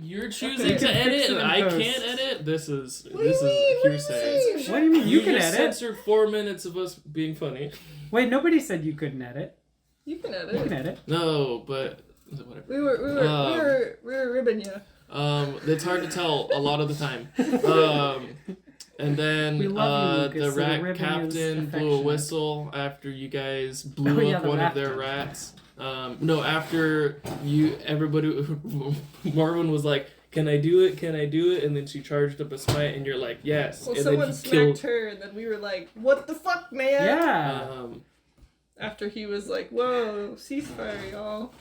You're choosing to edit, and I can't edit. This is hearsay. What do you mean? You can edit. Censored 4 minutes of us being funny. Wait, nobody said you couldn't edit. You can edit. You can edit. No, but whatever. We were ribbing you. It's hard to tell a lot of the time. And then We love you, the Lucas, so the rat ribbon captain is blew a affectionate. whistle after you guys blew up the one of rat their captain. rats. No, after everybody, Marvin was like, "Can I do it? Can I do it?" And then she charged up a smite, and you're like, "Yes." Well, and someone then he smacked her, and then we were like, "What the fuck, man?" Yeah. After he was like, "Whoa, ceasefire, y'all."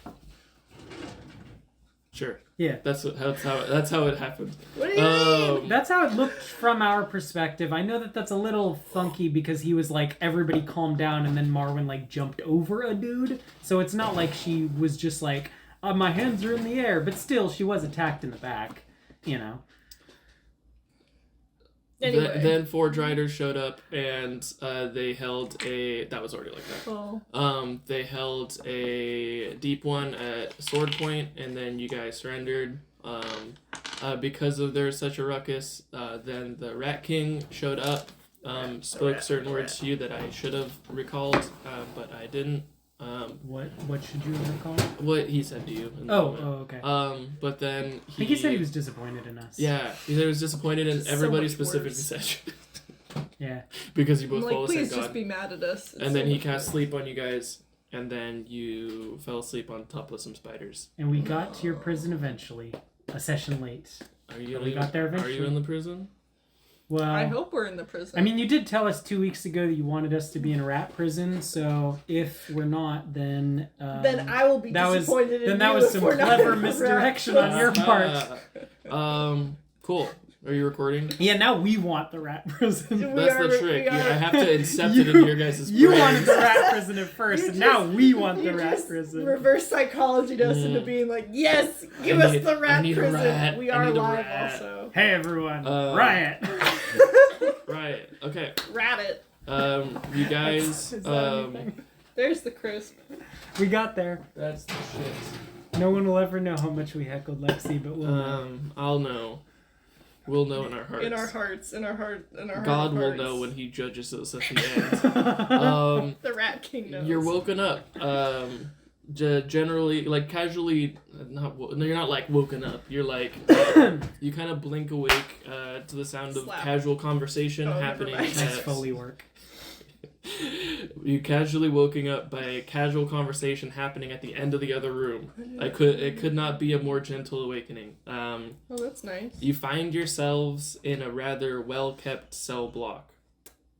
Sure. Yeah. That's how it happened. What do you mean? That's how it looked from our perspective. I know that that's a little funky because he was like, everybody calm down, and then Marwin like jumped over a dude. So it's not like she was just like, my hands are in the air, but still she was attacked in the back, you know. Anyway. Then 4 Driders showed up, and they held a... That was already like that. Oh. They held a deep one at sword point, and then you guys surrendered. Because of there was such a ruckus, then the Rat King showed up, spoke certain words to you that I should have recalled, but I didn't. What should you recall? What he said to you. Okay. But then I think he said he was disappointed in us. Yeah, he said he was disappointed, and So everybody much specifically worse. said Yeah. because you I'm both like, follow the please same just god. be mad at us. It's And then so he much cast worse. sleep on you guys, and then you fell asleep on top of some spiders. And we got to your prison eventually. A session late. Are you? We got there Are eventually. you in the prison? Well, I hope we're in the prison. I mean, you did tell us 2 weeks ago that you wanted us to be in a rat prison, so if we're not, then... then I will be disappointed in you. That was if some we're not clever in the rat misdirection on your part. Cool. Are you recording? Yeah, now we want the rat prison. That's the trick. I have to incept it You- into your guys' You brains. wanted the rat prison at first, You and now we want You the rat just prison. reverse psychology us into being like, yes, give I us need- the I rat need a prison. rat. We I are need a live rat. also. Hey everyone, Uh, riot! Right. Okay. Rat it. You guys. Is that anything? There's the crisp. We got there. That's the shit. No one will ever know how much we heckled Lexi, but we'll know. I'll know. We'll know in our hearts. In our hearts. In our heart. In our God heart of will hearts. know when He judges us at the end. The Rat King knows. You're woken up. Generally, like casually, you're not like woken up. You're like, you kind of blink awake to the sound of Slap. casual conversation happening. never mind. Nice Foley work. You casually woken up by casual conversation happening at the end of the other room. It could not be a more gentle awakening. Oh, that's nice. You find yourselves in a rather well-kept cell block.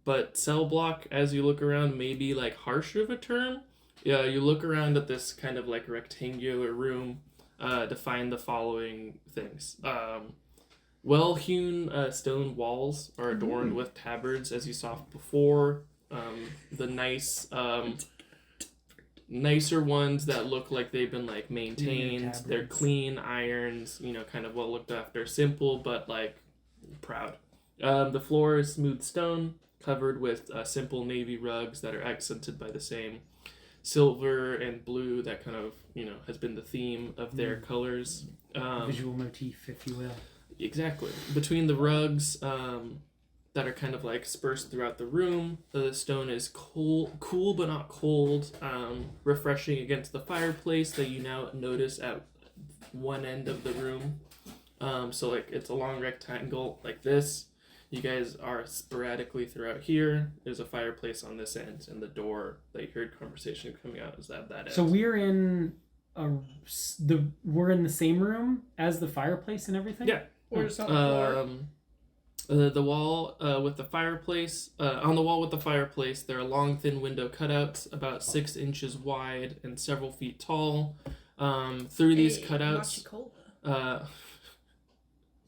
But cell block, as you look around, may be like harsh of a term. Yeah, you look around at this kind of like rectangular room to find the following things. Well-hewn stone walls are adorned with tabards, as you saw before. The nicer ones that look like they've been like maintained. They're clean irons, kind of well looked after. Simple, but like proud. The floor is smooth stone, covered with simple navy rugs that are accented by the same silver and blue that kind of, has been the theme of their colors. Visual motif, if you will. Exactly. Between the rugs that are kind of like dispersed throughout the room, the stone is cool but not cold, refreshing against the fireplace that you now notice at one end of the room. So like it's a long rectangle like this. You guys are sporadically throughout here. There's a fireplace on this end, and the door that you heard conversation coming out is that end. So we're in we're in the same room as the fireplace and everything? Yeah. We're just on the floor. The wall with the fireplace, on the wall with the fireplace, there are long, thin window cutouts about 6 inches wide and several feet tall. Through these cutouts,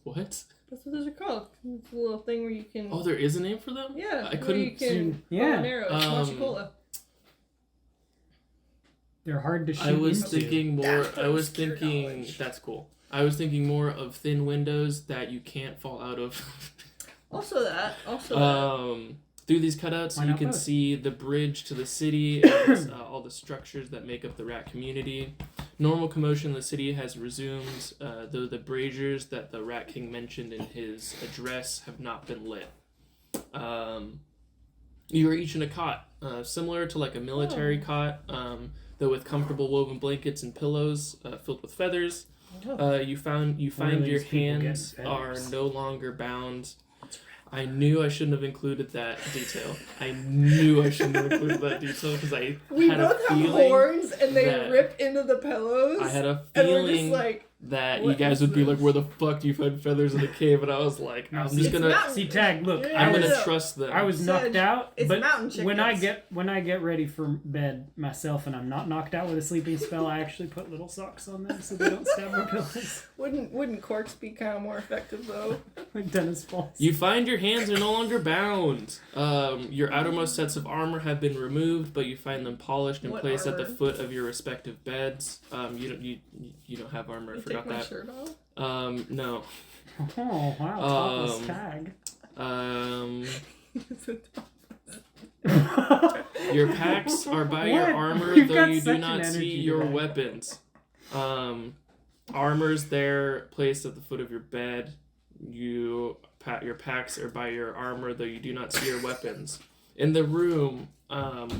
what? That's what those are called. It's a little thing where you can. Oh, there is a name for them? Yeah. I where couldn't. You can Yeah. arrow. It's Machicola. They're hard to shoot I was into. thinking more. That's I was obscure thinking knowledge. that's cool. I was thinking more of thin windows that you can't fall out of. Also that. Through these cutouts, Why you not can both? see the bridge to the city and all the structures that make up the rat community. Normal commotion in the city has resumed, though the braziers that the Rat King mentioned in his address have not been lit. You are each in a cot, similar to like a military cot, though with comfortable woven blankets and pillows filled with feathers. You find Where are your these people hands getting are feathers? no longer bound. I knew I shouldn't have included that detail. I knew I shouldn't have included that detail because I We had a both have feeling. horns and they that- rip into the pillows. I had a and we're just feeling like, that you what guys is would be this? like, "Where the fuck do you find feathers in a cave?" And I was like, "I'm just It's gonna, mountain- See, Tag, look, Yeah. I'm I gonna was trust them." I was Sedge, knocked out, it's but mountain when I chickens. get ready for bed myself and I'm not knocked out with a sleeping spell, I actually put little socks on them so they don't stab my pillows Wouldn't corks be kind of more effective though? like tennis balls. You find your hands are no longer bound. Your outermost sets of armor have been removed, but you find them polished and What placed at the armor? foot of your respective beds. You don't have armor. I You forgot take my that. shirt off. No. Oh wow, topless Um, Tag. Your packs are by What? your armor, You've though got you such do not an see energy your today. weapons. Armor's there, placed at the foot of your bed. Your packs are by your armor, though you do not see your weapons. In the room,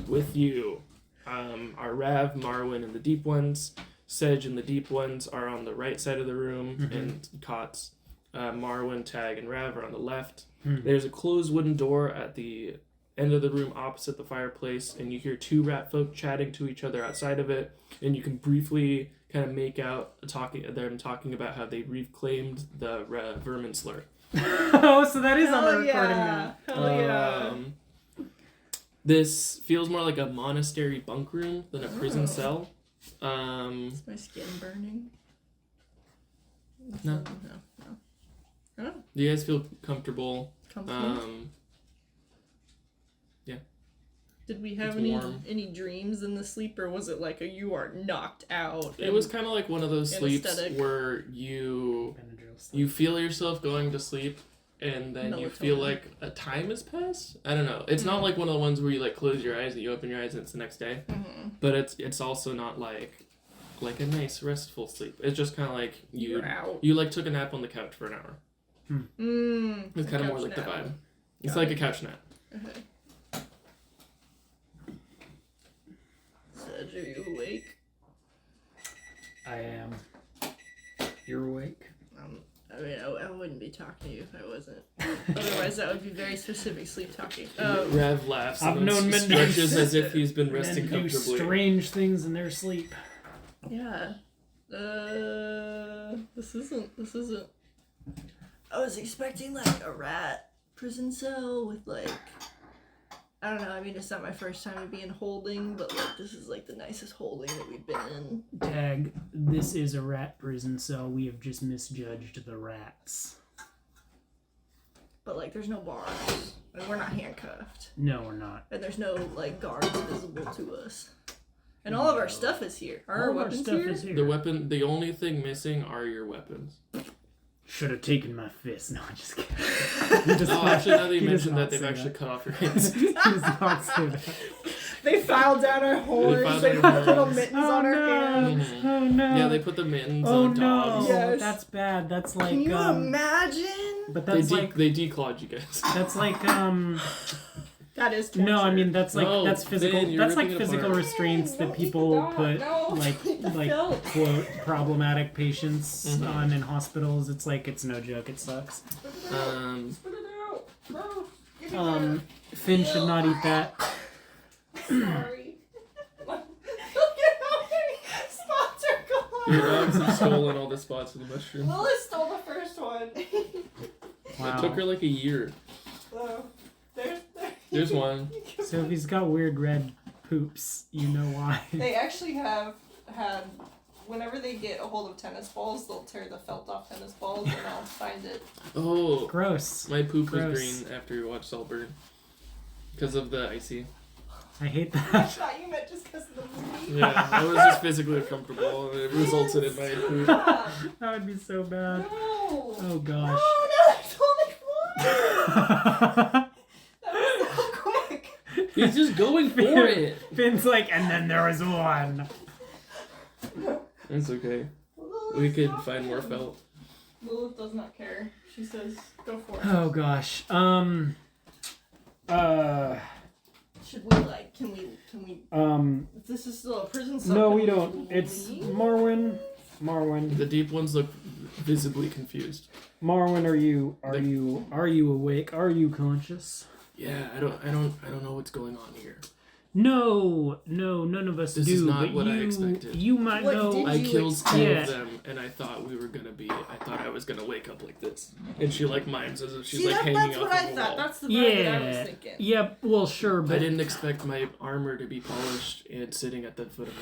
with you, are Rav, Marwin, and the Deep Ones. Sedge and the Deep Ones are on the right side of the room, and cots. Marwin, Tag, and Rav are on the left. There's a closed wooden door at the end of the room opposite the fireplace, and you hear two rat folk chatting to each other outside of it, and you can briefly kind of make out them talking about how they reclaimed the vermin slur. Oh, so that is on the Hell recording yeah! now. Hell yeah! This feels more like a monastery bunk room than a prison cell. Is my skin burning? No. Oh, Do you guys feel comfortable? comfy. Did we have it's warm. any dreams in the sleep, or was it like a you are knocked out? It was kind of like one of those sleeps Anesthetic. where you Benadryl sleep. you feel yourself going to sleep, and then you feel Melatonin. like a time has passed. I don't know. It's not like one of the ones where you like close your eyes and you open your eyes and it's the next day. But it's also not like a nice restful sleep. It's just kind of like You're out. you like took a nap on the couch for an hour. It's kind of more like the vibe. It's Got like it. a couch nap. Okay. Sedge, are you awake? I am. You're awake. I mean, I wouldn't be talking to you if I wasn't. Otherwise, that would be very specific sleep talking. Rev laughs I've and then known men to stretches do- as if he's been Men resting do comfortably. strange things in their sleep. Yeah. This isn't. I was expecting like a rat prison cell with like. I don't know. I mean, it's not my first time to be in holding, but like this is like the nicest holding that we've been in. Tag, this is a rat prison cell. We have just misjudged the rats. But like, there's no bars, and we're not handcuffed, No, we're not. and there's no like guards visible to us. And all of our stuff is here. Are our All of our weapons stuff here? is here. The only thing missing are your weapons. Should have taken my fist. No, I'm just kidding. He does Oh, not- actually, now that you he does mentioned not that, they've say actually that. cut off your hands. He does not say that. They filed down our horns. filed They down put our little horns. mittens Oh, on our no. hands. Oh no. Yeah, they put the mittens Oh on dogs. no. Yes. That's bad. That's like Can you imagine? But They that's like they declawed you guys. that's like That is torture. no, I mean that's like No, that's physical. Ben, you're that's like ripping it physical apart. restraints that No, people keep it put down. No. like Felt. quote problematic patients Mhm. on in hospitals. It's like it's no joke. It sucks. Spit it out. Spit it out. Bro, give me that. Finn should not eat that. Sorry. Look at how many spots are Your gone. dogs have stolen all the spots of the mushroom. Lilith stole the first one. Wow. It took her like a year. So, There's one. So if he's got weird red poops, you know why. They actually have had, whenever they get a hold of tennis balls, they'll tear the felt off tennis balls and I'll find it. Oh, Gross. my poop Gross. was green after you watched Saltburn. Because of the icy. I hate I that. thought you meant just because of the movie. Yeah, I was just physically uncomfortable and it resulted in my poop. Stop. That would be so bad. No. Oh No, gosh. no, there's only one. That was so He's just going for it. Finn's like, and then there was one. It's okay. We could find more felt. Lilith does not care. She says, "Go for it." Oh gosh. Should we like? Can we? If this is still a prison cell. No, can we don't. It's leave? Marwyn. The deep ones look visibly confused. Marwyn, are you awake? Are you conscious? Yeah, I don't know what's going on here. No, none of us do. This is not but what I you, expected. You might What know. did I you killed two expect? of them, and I thought I was gonna wake up like this. And she like mimes as if she's See, like hanging that's off what of I a thought. wall. That's the vibe that I was Yeah, thinking. yeah. Well, sure, but I didn't expect my armor to be polished and sitting at the foot of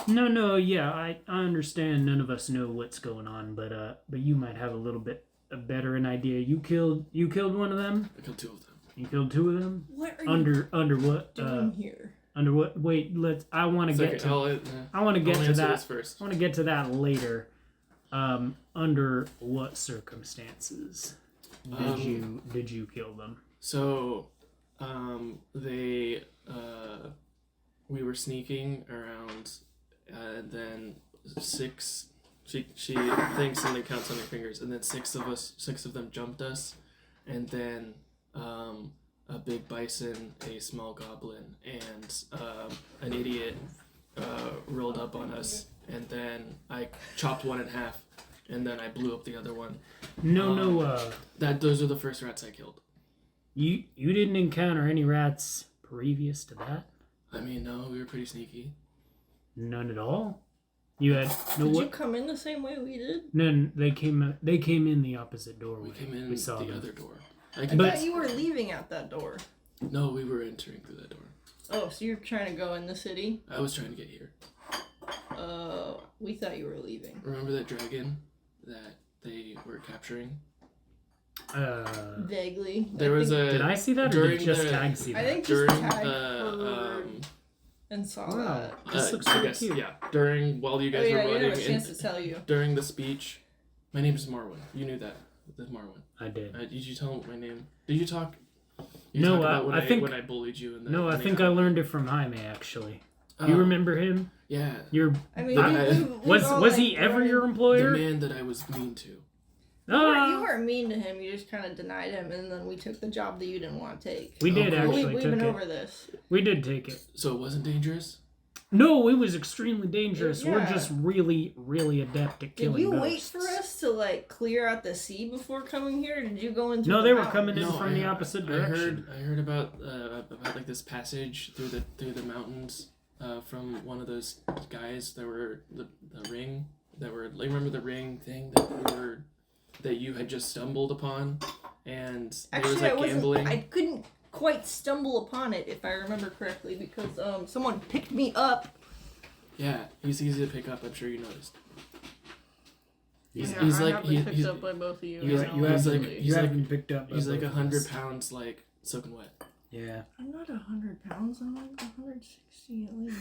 my bed. no. Yeah, I understand. None of us know what's going on, but you might have a little bit better an idea. You killed one of them. I killed two of them. You killed two of them. What are you Under what? doing here? Under what? Wait, I want to get to. I want to get to that first. I want to get to that later. Under what circumstances did you kill them? So, we were sneaking around, then six. She thinks and then counts on her fingers, and then six of them jumped us, and then a big bison, a small goblin, and an idiot rolled up on us, and then I chopped one in half, and then I blew up the other one. Those are the first rats I killed. You didn't encounter any rats previous to that? I mean, no, we were pretty sneaky. None at all. You had no. Did you come in the same way we did? No, they came in the opposite doorway. We came in we saw the them. other door. I thought you were leaving out that door. No, we were entering through that door. Oh, so you're trying to go in the city? I was trying to get here. We thought you were leaving. Remember that dragon that they were capturing? Vaguely. There was a. Did I see that, or did just Tag see that? I think during just Tag the heard and saw Wow. that. This looks I really guess, cute. yeah. While you guys Oh, yeah, were you didn't running, have a chance to tell you. during the speech, my name is Marwyn. You knew that. That's Marwyn. I did. Did you tell my name? Did you talk? No, talk about I think when I bullied you. And No, I think I learned it from Jaime actually. Oh, You remember him? Yeah. I mean, Was all, he like, ever running- your The employer? man that I was mean to. You weren't mean to him. You just kind of denied him, and then we took the job that you didn't want to take. We did Oh, actually We've took been it. over this. We did take it. So it wasn't dangerous? No, it was extremely dangerous. We're Yeah. just really, really adept at killing Did you ghosts. wait for us to like clear out the sea before coming here? Or did you go into? No, the they were mountains? coming in No, from the opposite direction. I heard about like this passage through the mountains from one of those guys that were the ring that were. Like, remember the ring thing that you had just stumbled upon, and there Actually, was like gambling. I couldn't quite stumble upon it if I remember correctly because someone picked me up. Yeah, he's easy to pick up. I'm sure you noticed. He's I like have been picked up by both of you. he's I know, you have like- actually. he's You like- haven't picked up. He's like both of 100 us. pounds, like soaking wet. Yeah. I'm not 100 pounds. I'm like 160 at least.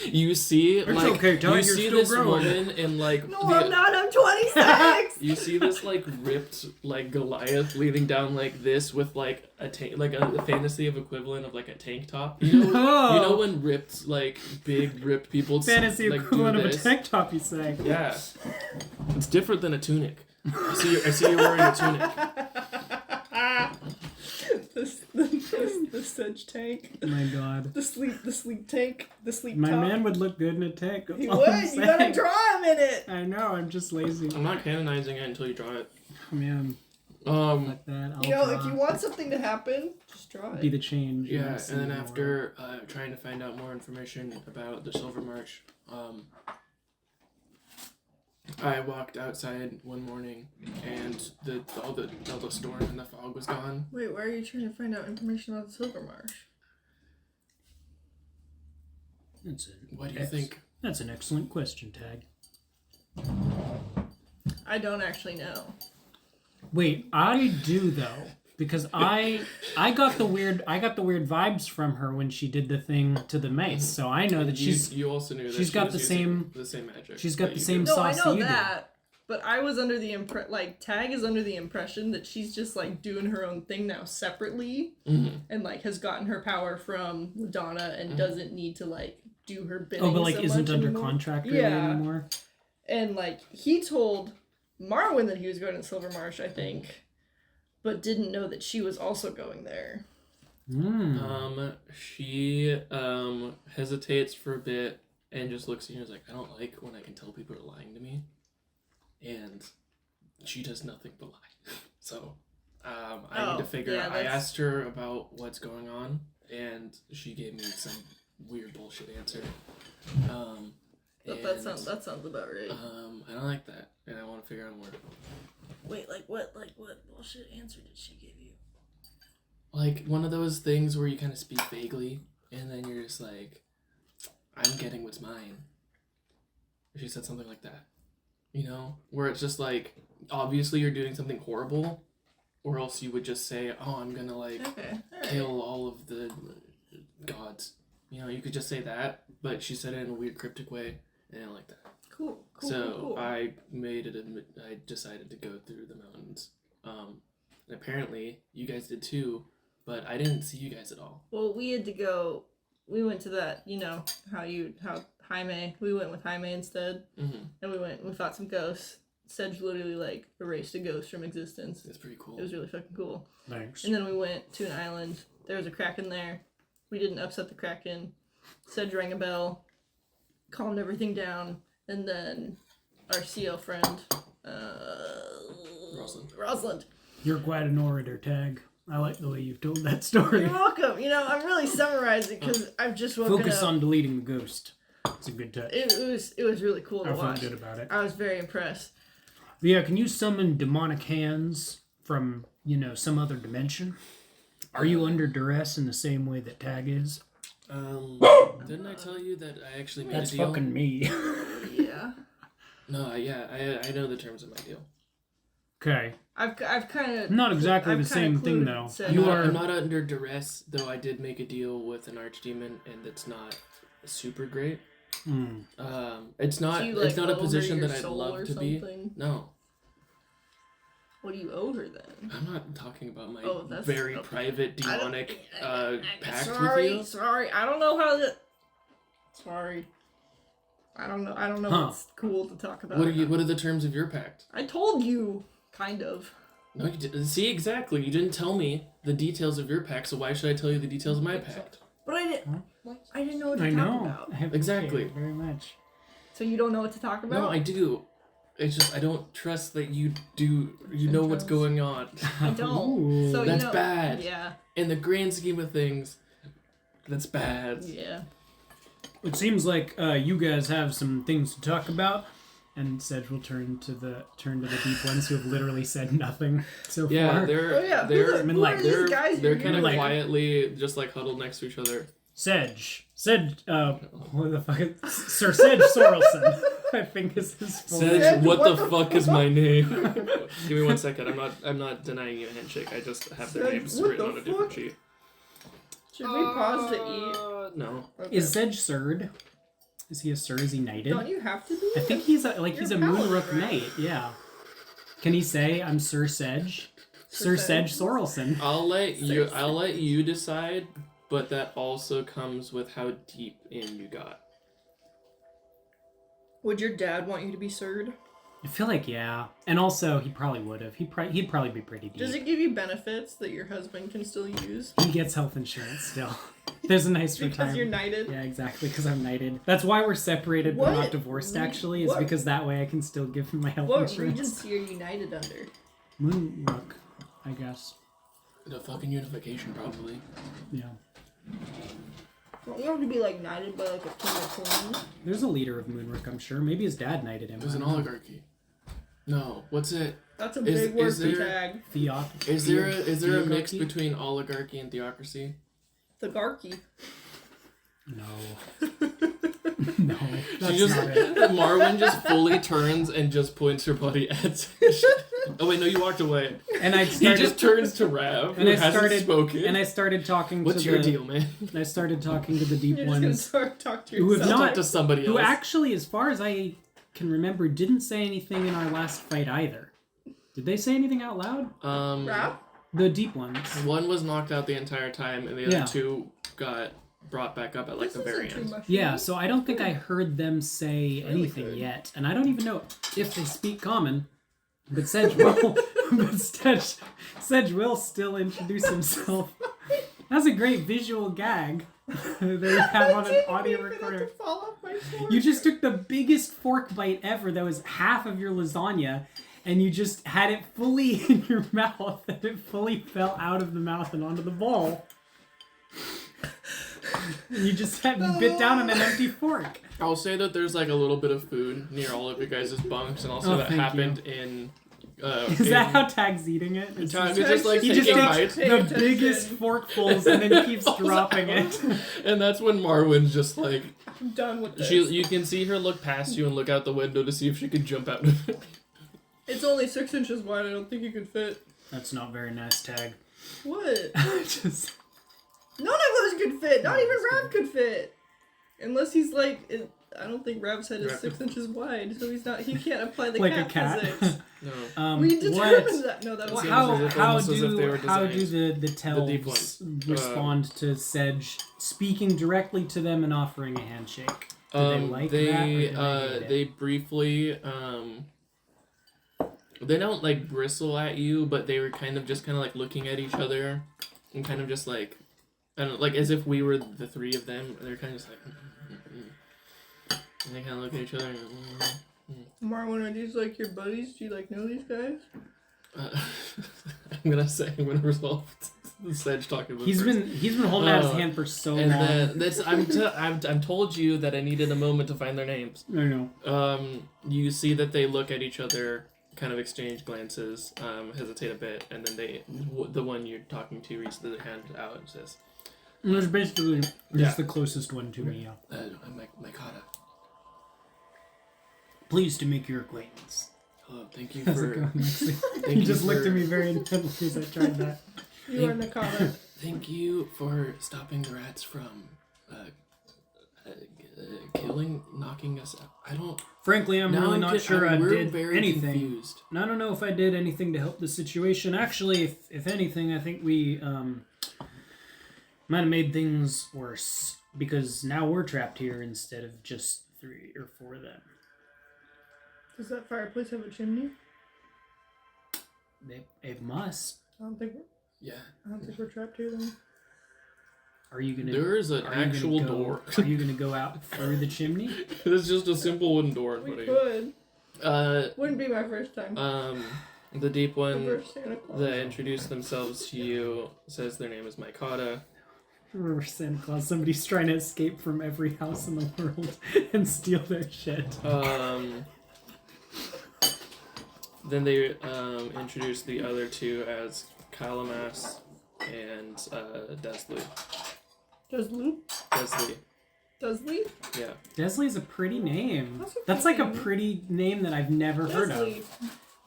You see, It's like okay, Todd, you you're see still this growing. woman in like No, I'm not. I'm 26. You see this like ripped like Goliath leaning down like this with like a tank, like a fantasy of equivalent of like a tank top. You know, No. you know when ripped like big ripped people Fantasy like equivalent do of a this? tank top, you say? Yeah, it's different than a tunic. I see you're wearing a tunic. The sedge tank. Oh my god. The sleep tank. The sleep My top. man would look good in a tank. that's He all would. I'm You gotta saying. draw him in it. I know, I'm just lazy. I'm not canonizing it until you draw it. Man, Um, like that. I'll You know, draw. if you want something to happen, just draw it. Be the change. yeah, yes, and then in the after trying to find out more information about the Silver March, I walked outside one morning, and all the storm and the fog was gone. Wait, why are you trying to find out information about the Silver Marsh? What do you think? That's an excellent question, Tag. I don't actually know. Wait, I do though, because I got the weird vibes from her when she did the thing to the mace. So I know that You also knew that she's she got was the using same- the same magic. she's got that the you same do. No, I sauce know you do. that. But I was under the Tag is under the impression that she's just like doing her own thing now separately, and like has gotten her power from Madonna and doesn't need to like do her bidding. Oh, but like so isn't much under anymore. contract really anymore. And like he told Marwyn that he was going to Silver Marsh, I think, but didn't know that she was also going there. She hesitates for a bit and just looks at you and is like, I don't like when I can tell people are lying to me. And she does nothing but lie. So, I need to figure out. I asked her about what's going on, and she gave me some weird bullshit answer. That sounds about right. I don't like that, and I want to figure out more. Wait, what bullshit answer did she give you? Like, one of those things where you kind of speak vaguely, and then you're just like, I'm getting what's mine. She said something like that. You know? Where it's just like, obviously you're doing something horrible, or else you would just say, oh, I'm gonna, like, kill all of the gods. You know, you could just say that, but she said it in a weird cryptic way, and I didn't like that. Cool. I decided to go through the mountains. And apparently, you guys did too, but I didn't see you guys at all. Well, we had to go, we went to that, you know, how Jaime, we went with Jaime instead, and we fought some ghosts. Sedge literally, like, erased a ghost from existence. That's pretty cool. It was really fucking cool. Thanks. And then we went to an island. There was a kraken there. We didn't upset the kraken. Sedge rang a bell, calmed everything down, and then our CO friend, Rosalind. You're quite an orator, Tag. I like the way you've told that story. You're welcome. You know, I'm really summarizing because I've just woken up. Focus on deleting the ghost. It's a good touch. It was really cool to watch. I felt good about it. I was very impressed. But yeah, can you summon demonic hands from, you know, some other dimension? Are you under duress in the same way that Tag is? Didn't I tell you that I actually made That's a deal? fucking me. Yeah. No, I know the terms of my deal. Okay. I've kind of Not exactly the same thing though. I'm not under duress, though. I did make a deal with an archdemon, and it's not super great. It's not. So it's not a position that I'd love to be. No. What do you owe her then? I'm not talking about my very private demonic pact sorry, with you. Sorry, I don't know how to. Sorry. I don't know what's cool to talk about. What are the terms of your pact? I told you, kind of. No, you didn't. See, exactly. You didn't tell me the details of your pact, so why should I tell you the details of my pact? But I didn't know what to talk about. Exactly. Very much. So you don't know what to talk about? No, I do. It's just I don't trust that you do. You know what's going on. I don't. So that's bad. Yeah. In the grand scheme of things, that's bad. Yeah. It seems like you guys have some things to talk about, and Sedge will turn to the deep ones who have literally said nothing so far. Yeah, they're kind of like, quietly just like huddled next to each other. Sedge, what the fuck? Sir Sedge Sorrelson, I think is his full name. Sedge, what the fuck is my name? Give me 1 second. I'm not denying you a handshake. I just have their names written on a different sheet. Should we pause to eat? No. Okay. Is Sedge Surd? Is he a Sir? Is he knighted? Don't you have to be? I think he's a Moonrook knight. Yeah. Can he say I'm Sir Sedge? Sir Sedge Sorrelson. I'll let you decide, but that also comes with how deep in you got. Would your dad want you to be Surd? I feel like yeah, and also he probably would have. He'd probably be pretty deep. Does it give you benefits that your husband can still use? He gets health insurance still. There's a nice retirement. Because you're knighted? Yeah, exactly, because I'm knighted. That's why we're separated but not divorced, actually, is because that way I can still give him my health insurance. What regency are you knighted under? Moonrook, I guess. The fucking unification, probably. Yeah. Don't you have to be, like, knighted by, like, a king or queen? There's a leader of Moonrook, I'm sure. Maybe his dad knighted him. It was an oligarchy. No, what's it? That's a big word for Tag. Is there a mix between oligarchy and theocracy? The Garky. No. No, that's not it. Marwyn just fully turns and just points her buddy at. Oh wait, no, you walked away. And he just turns to Rav, who hasn't spoken. And I started talking. What's your deal, man? And I started talking to the deep You're ones just gonna talk to who have yourself. not talk to somebody else. Who actually, as far as I can remember, didn't say anything in our last fight either. Did they say anything out loud? Rap? The deep ones. One was knocked out the entire time, and the other two got brought back up at like the very end. Yeah, so I don't think I heard them say anything yet, and I don't even know if they speak common. But Sedge will, Sedge will still introduce himself. That's a great visual gag they have on an audio recorder. You just took the biggest fork bite ever that was half of your lasagna, and you just had it fully in your mouth, and it fully fell out of the mouth and onto the bowl. And you just bit down on an empty fork. I'll say that there's like a little bit of food near all of your guys' bunks, and also that happened in. Is that how Tag's eating it? Tag is just like he taking just bites. takes the biggest forkfuls and then keeps dropping it. And that's when Marwin's just like, I'm done with this. You can see her look past you and look out the window to see if she could jump out of it. It's only 6 inches wide. I don't think you could fit. That's not very nice, Tag. What? Just... None of us could fit. Not even Rav could fit. Unless he's like, I don't think Rav's head is 6 inches wide, so he's not. He can't apply the like cat, a cat physics. No. We determined that. No, that was how do the Tells respond to Sedge speaking directly to them and offering a handshake? Do they like that? They briefly they don't like bristle at you, but they were kind of like looking at each other and kind of just like, I don't know, like as if we were the three of them. They're kind of just like, and they kind of look at each other. And, Marwin, are these like your buddies? Do you like know these guys? I'm gonna resolve the Sedge talking about. He's been holding out his hand for so long. And I'm told you that I needed a moment to find their names. I know. You see that they look at each other, kind of exchange glances, hesitate a bit, and then the one you're talking to reaches their hand out and says, "There's basically just the closest one to me." I'm Mikata. Pleased to make your acquaintance. Hello, thank you How's for. it going, he just looked at me very intently as I tried that. You are Nakata. Thank you for stopping the rats from knocking us out. I don't. Frankly, I'm really not sure I did very anything. Confused. And I don't know if I did anything to help the situation. Actually, if anything, I think we might have made things worse because now we're trapped here instead of just 3 or 4 of them. Does that fireplace have a chimney? It must. I don't think we're trapped here then. Are you gonna? There is an actual door. Are you gonna go out through the chimney? It's just a simple wooden door. We could. Wouldn't be my first time. The deep one that introduced themselves to you says their name is Mikata. Remember Santa Claus? Somebody's trying to escape from every house in the world and steal their shit. Then they introduced the other two as Kalamas and Desley. Desley? Yeah. Desley's a pretty name. That's like a pretty name that I've never heard of.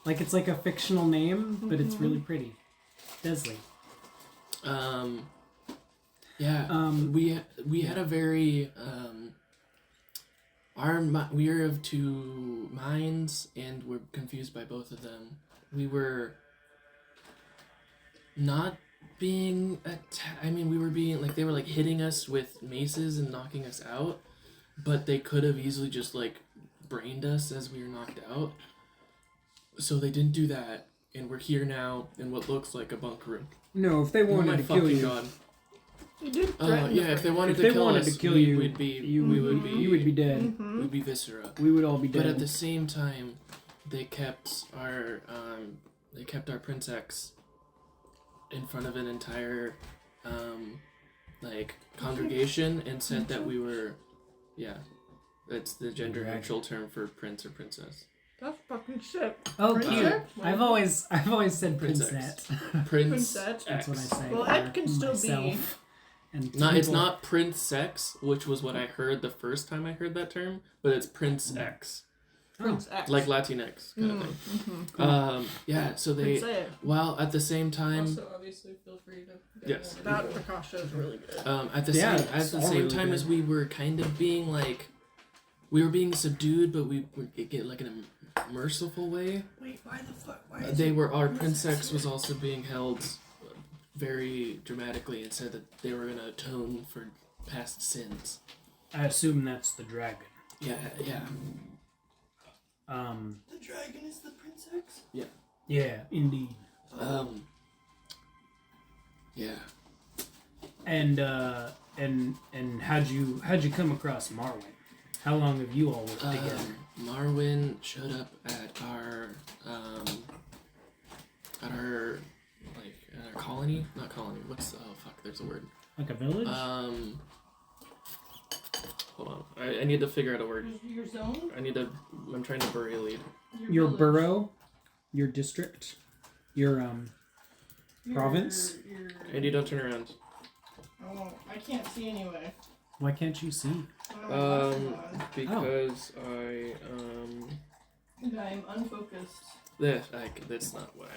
Like it's like a fictional name, but it's really pretty. Desley. Yeah. We had a very we are of 2 minds, and we're confused by both of them. We were not being attacked. I mean, we were being like, they were like hitting us with maces and knocking us out, but they could have easily just like brained us as we were knocked out. So they didn't do that, and we're here now in what looks like a bunk room. No, if they wanted to kill you. God. Yeah, if they wanted to kill us, we would be dead. Mm-hmm. We'd be viscera. We would all be dead. But at the same time, they kept our Prince X in front of an entire congregation and said that we were, that's the gender neutral term for prince or princess. That's fucking shit. Oh, cute. I've always said Princess. princette. Princess. That's what I say. Well, Ed can still be. And it's not Prince Sex, which was what I heard the first time I heard that term, but it's Prince X. Prince X. Like Latinx kind of thing. Mm-hmm. So they, while at the same time... Also, obviously, feel free to... Yes. That Picasso is really good. At the same time as we were kind of being, like, we were being subdued, but we were get like in a merciful way. Wait, why the fuck? Why Our princess was also being held very dramatically and said that they were gonna atone for past sins. I assume that's the dragon. Yeah. The dragon is the princess? Yeah, indeed. Yeah. And how'd you come across Marwyn? How long have you all worked together? Marwyn showed up at our colony. Not colony. There's a word. Like a village? Hold on. I need to figure out a word. Your zone? I'm trying to bury a lead. Your village. borough? Your district? Your province? Andy, don't turn around. Oh, I can't see anyway. Why can't you see? Because And I'm unfocused. That's not what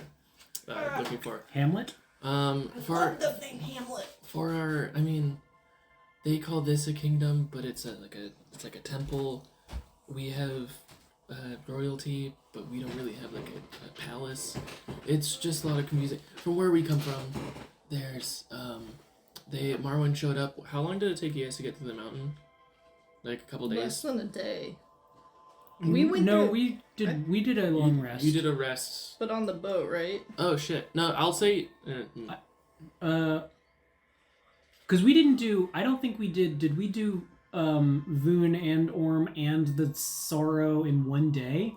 I'm looking for. Hamlet? For the thing Hamlet. for our, they call this a kingdom, but it's like a temple. We have royalty, but we don't really have like a palace. It's just a lot of confusing. From where we come from, there's Marwyn showed up. How long did it take you guys to get to the mountain? Like a couple days. Less than a day. We did a long rest. You did a rest. But on the boat, right? Oh shit! No, I'll say. Because we didn't do. I don't think we did. Did we do Voon and Orm and the Sorrow in one day?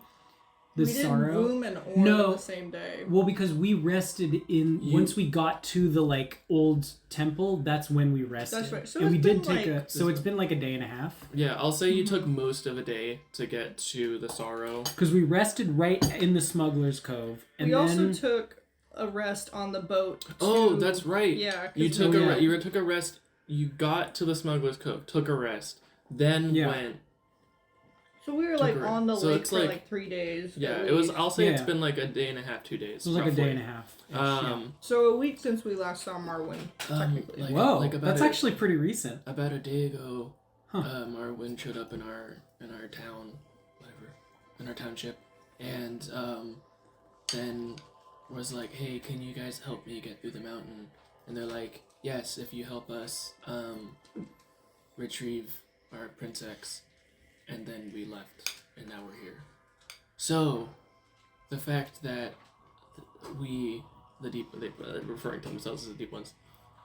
We did Voom and Orm on the same day. Well, because we rested once we got to the like old temple. That's when we rested. That's right. So and we did been, take So it's been like a day and a half. Yeah, I'll say you took most of a day to get to the Sorrow. Because we rested right in the Smuggler's Cove, and we then also took a rest on the boat. Oh, that's right. Yeah. You took a rest. You got to the Smuggler's Cove, took a rest, then went. So we were like on the so lake it's for like- like 3 days. Yeah, at it was. least. I'll say it's been like a day and a half, 2 days. So it was like a day and a half. So a week since we last saw Marwyn, technically. Whoa, that's actually pretty recent. About a day ago, Marwyn showed up in our town, in our township, and then was like, "Hey, can you guys help me get through the mountain?" And they're like, "Yes, if you help us retrieve our princess." And then we left, and now we're here. So, the fact that referring to themselves as the Deep Ones,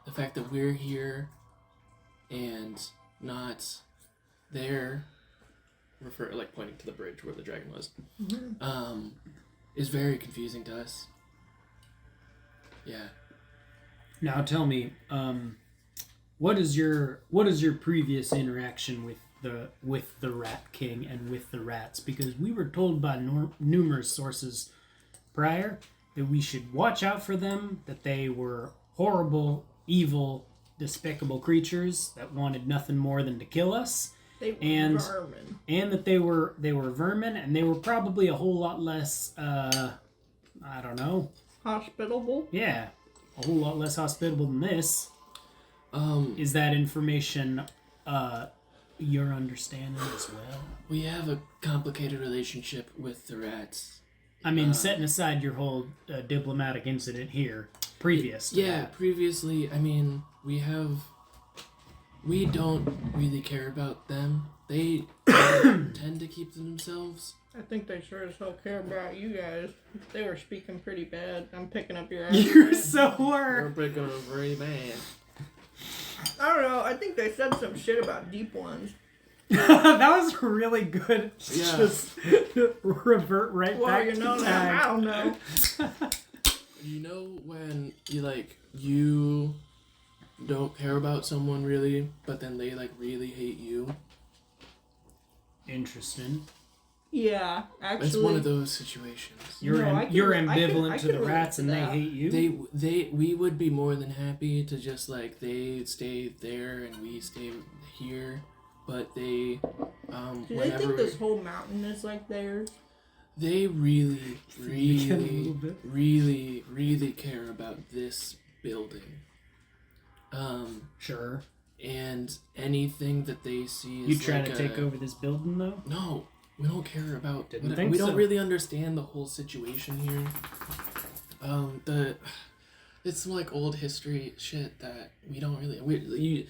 the fact that we're here and not there, pointing to the bridge where the dragon was, is very confusing to us. Yeah. Now tell me, what is your previous interaction with the Rat King and with the rats? Because we were told by numerous sources prior that we should watch out for them, that they were horrible, evil, despicable creatures that wanted nothing more than to kill us. They were vermin. And that they were vermin, and they were probably a whole lot less I don't know. Hospitable? Yeah. A whole lot less hospitable than this. Is that information your understanding as well? We have a complicated relationship with the rats. I mean, setting aside your whole diplomatic incident here, previous to that. Previously, we don't really care about them. They tend to keep to themselves. I think they sure as hell care about you guys. They were speaking pretty bad. I'm picking up your You accent. so We're were. picking up very bad. I don't know. I think they said some shit about deep ones. That was really good. Yeah. Just revert right Well, back you know, to now, I tag. don't know. You know when you don't care about someone really, but then they really hate you? Interesting. Yeah, actually. It's one of those situations. You're No, I can- you're I can- ambivalent I to can the relate rats to and that. they hate you. We would be more than happy to just they stay there and we stay here, but they Do they whenever think this whole mountain is like theirs? they really, Yeah, a little bit. really, really care about this building. Sure. and anything that they see is You trying like to take over this building, though? No, we don't care about. Didn't think we so. don't really understand the whole situation here. It's some like old history shit that we don't really.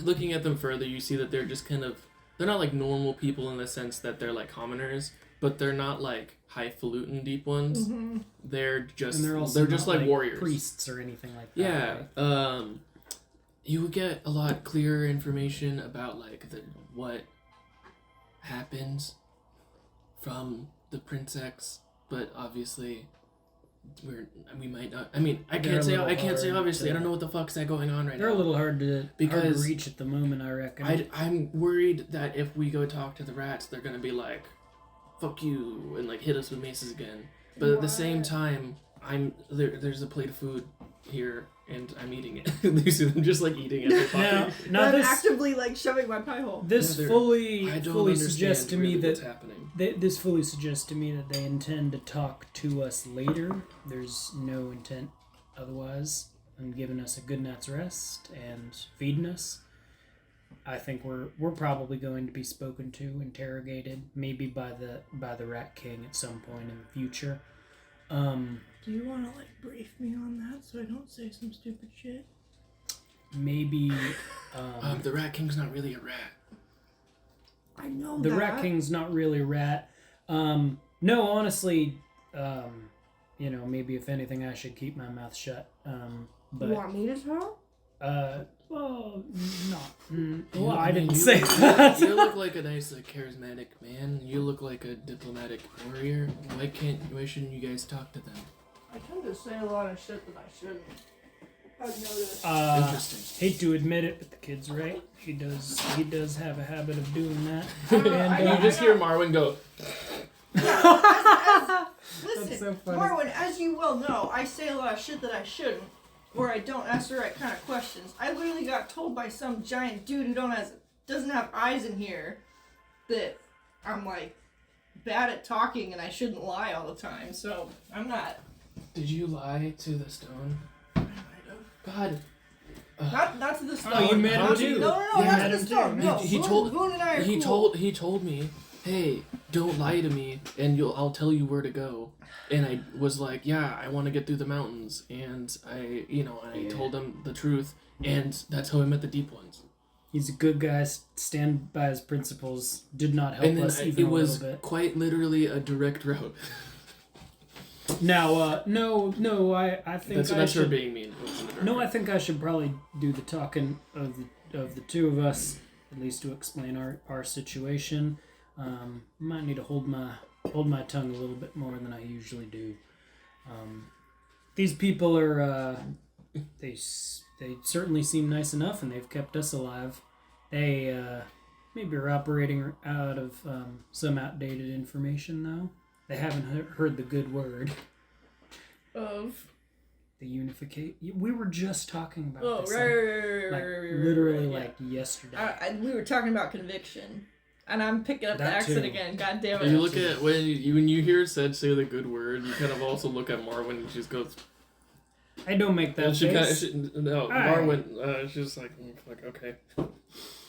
Looking at them further, you see that they're just kind of. They're not like normal people in the sense that they're like commoners, but they're not like highfalutin deep ones. Mm-hmm. They're just. And they're just not, like warriors, priests or anything like that. yeah. Right? You would get a lot clearer information about like what happens from the Prince X, but obviously we might not. I mean, I can't say obviously. I don't know what the fuck's that going on right now. They're a little hard to reach at the moment, I reckon. I'm worried that if we go talk to the rats, they're gonna be like, "Fuck you," and like hit us with maces again. But at the same time, there's a plate of food here, and I'm eating it. You see them just like eating it. Now I'm this actively like shoving my pie hole. this fully suggests to me what's that happening. this fully suggests to me that they intend to talk to us later. There's no intent otherwise, and giving us a good night's rest and feeding us. I think we're probably going to be spoken to, interrogated, maybe by the Rat King at some point in the future. Do you want to like brief me on that so I don't say some stupid shit? Maybe The Rat King's not really a rat. I know the that. Rat King's not really a rat. No, honestly, maybe if anything, I should keep my mouth shut. But You want me to talk? well, not. You- Well, I didn't you say look- that. You look like a nice, like, charismatic man. You look like a diplomatic warrior. Why shouldn't you guys talk to them? I tend to say a lot of shit that I shouldn't. I've noticed. Interesting. Hate to admit it, but the kid's right. He does have a habit of doing that. You just hear Marwin go. Listen, so funny. Marwin, as you well know, I say a lot of shit that I shouldn't, or I don't ask the right kind of questions. I literally got told by some giant dude who doesn't have eyes in here that I'm like bad at talking and I shouldn't lie all the time. So I'm not. Did you lie to the stone? I might have. God. Not to the stone. Oh, you met him Not too? No, You not met to the him stone. too? No, He Boone- told- Boone and I are cool. He told me, hey, don't lie to me, and I'll tell you where to go. And I was like, yeah, I want to get through the mountains, and I told him the truth, and that's how I met the deep ones. He's a good guy. Stand by his principles. Did not help And then us even it a was little bit. quite literally a direct route. Now, no, I think That's I her should. being mean. It wasn't a direct No, I route. think I should probably do the talking of the two of us, at least to explain our situation. Might need to hold my tongue a little bit more than I usually do. These people are they certainly seem nice enough, and they've kept us alive. They maybe are operating out of some outdated information, though. They haven't heard the good word. Of. The unification. We were just talking about Oh, this. right. Literally, yeah. like yesterday. We were talking about conviction, and I'm picking up the That accent too. again. God damn it! You look at when you hear Sedge say the good word, you kind of also look at Marwin and she just goes. I don't make that And she face. Marwin. She's just like, fuck, okay.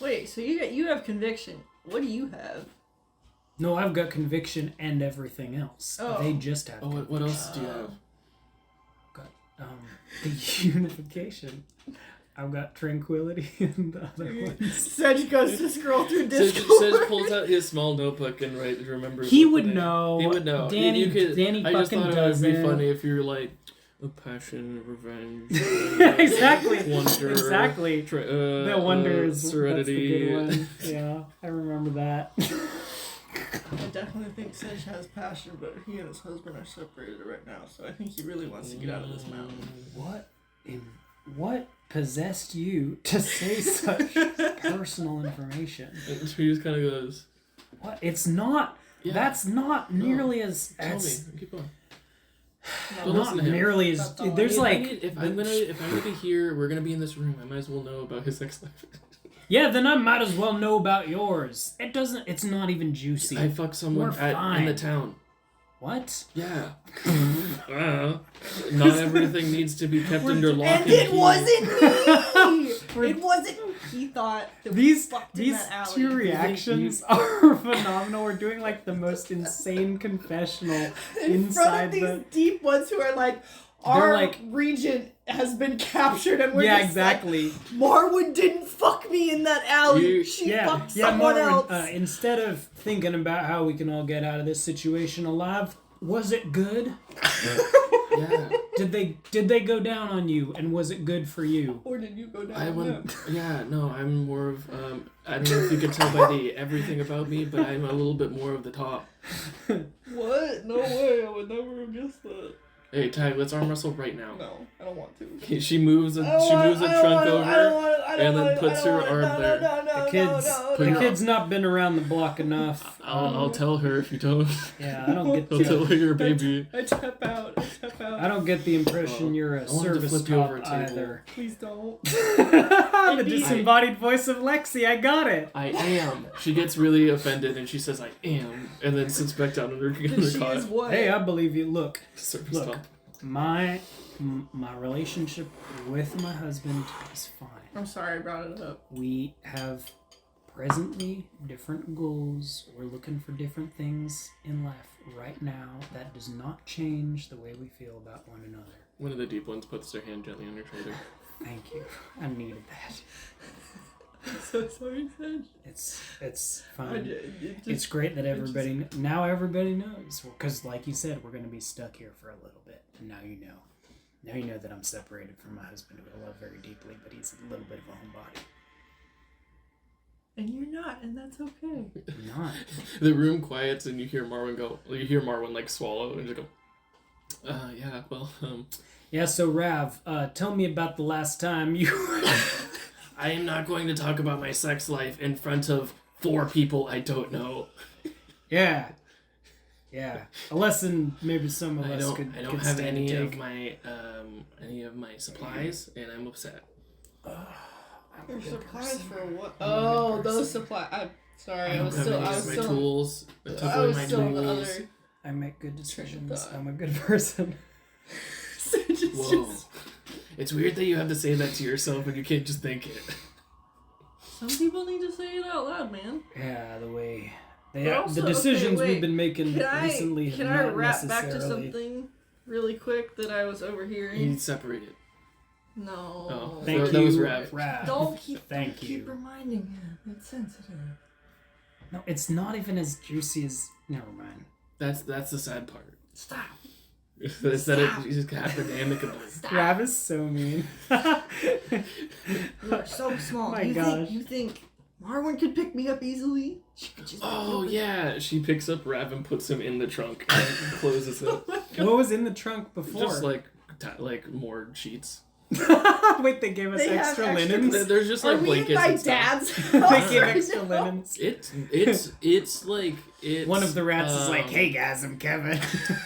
Wait, so you have conviction. What do you have? No, I've got conviction and everything else. Oh. They just have Oh, what else do you have? the unification. I've got tranquility and the other ones. Sedge goes to scroll through Sedge Discord. pulls out his small notebook and remembers. He what would the name- know. He would know. Danny, Danny I just fucking thought it does would be it. funny if you're like a passion, revenge, Exactly. wonder, Exactly. The wonder is serenity. That's the good one. Yeah, I remember that. I definitely think Sedge has passion, but he and his husband are separated right now, so I think he really wants to get out of this mountain. What possessed you to say such personal information? And she just kind of goes. What? It's not. Yeah. That's not nearly as. Tell as me. Keep going. No, Don't not listen to him. nearly as. That's all I There's need. If I'm gonna be here, we're gonna be in this room. I might as well know about his sex life. Yeah, then I might as well know about yours. It doesn't. It's not even juicy. I fucked someone We're in fine. the town. What? Yeah. Not everything needs to be kept under lock And and it key. wasn't me! It wasn't. He thought that we These fucked in these that alley. two reactions are phenomenal. We're doing like the most insane confessional in front inside of these the. deep ones who are like, They're our like- region has been captured, and we're Yeah, just exactly. like, Marwood didn't fuck me in that alley. She fucked someone Marvin, else. instead of thinking about how we can all get out of this situation alive, was it good? Yeah. Did they go down on you, and was it good for you? Or did you go down? I on would. him? Yeah. No. I'm more of. I don't know if you can tell by the everything about me, but I'm a little bit more of the top. What? No way! I would never have guessed that. Hey, Ty, let's arm wrestle right now. No, I don't want to. She moves a trunk over and then puts her arm there. The kid's not been around the block enough. I'll tell her if you don't. Yeah, I don't get I'll tell her you're a baby. I tap out. I don't get the impression you're a I wanted to service flip you cop over a table. either. Please don't. The disembodied voice of Lexi, I got it. I am. She gets really offended and she says, I am. And then sits back down in her She is car. what? Hey, I believe you. Look, Service look, top. my relationship with my husband is fine. I'm sorry I brought it up. We have presently different goals. We're looking for different things in life right now. That does not change the way we feel about one another. One of the deep ones puts their hand gently on your shoulder. Thank you. I needed that. I'm so sorry, Sage. It's fine. It's great that everybody knows. Because like you said, we're going to be stuck here for a little bit. And now you know. Now you know that I'm separated from my husband, who I love very deeply, but he's a little bit of a homebody. And you're not, and that's okay. I'm not. The room quiets and you hear Marwin like swallow and just go, yeah, well, Yeah, so Rav, tell me about the last time you... I am not going to talk about my sex life in front of 4 people I don't know. Yeah. A lesson maybe some of I us don't could have stand any to of take. my supplies, and I'm upset. Your supplies for what? Oh, those supplies. I'm sorry, I was have still. any I of was my still. tools. I took I away was my still in the tools. other. I make good decisions. thought. I'm a good person. Whoa. It's weird that you have to say that to yourself and you can't just think it. Some people need to say it out loud, man. Yeah, the way But the also, decisions okay, wait. we've been making recently have Can I not wrap back to necessarily... something really quick that I was overhearing? You separated. No. Oh, Thank that you, was Rav. Don't keep. Thank Keep you. reminding him. It's sensitive. No, it's not even as juicy as... Never mind. That's the sad part. Stop. Is that it just happened amicably. Stop. Rav is so mean. You are so small. My you gosh. think Marwin could pick me up easily? She could just. Oh yeah, she picks up Rav and puts him in the trunk and closes it. What was in the trunk before? Just like more sheets. Wait, they gave us They have extra extra- linens? There's just Are like we in blankets my and stuff. dad's They house gave right extra now? linens. It's like it's One of the rats is like, "Hey guys, I'm Kevin."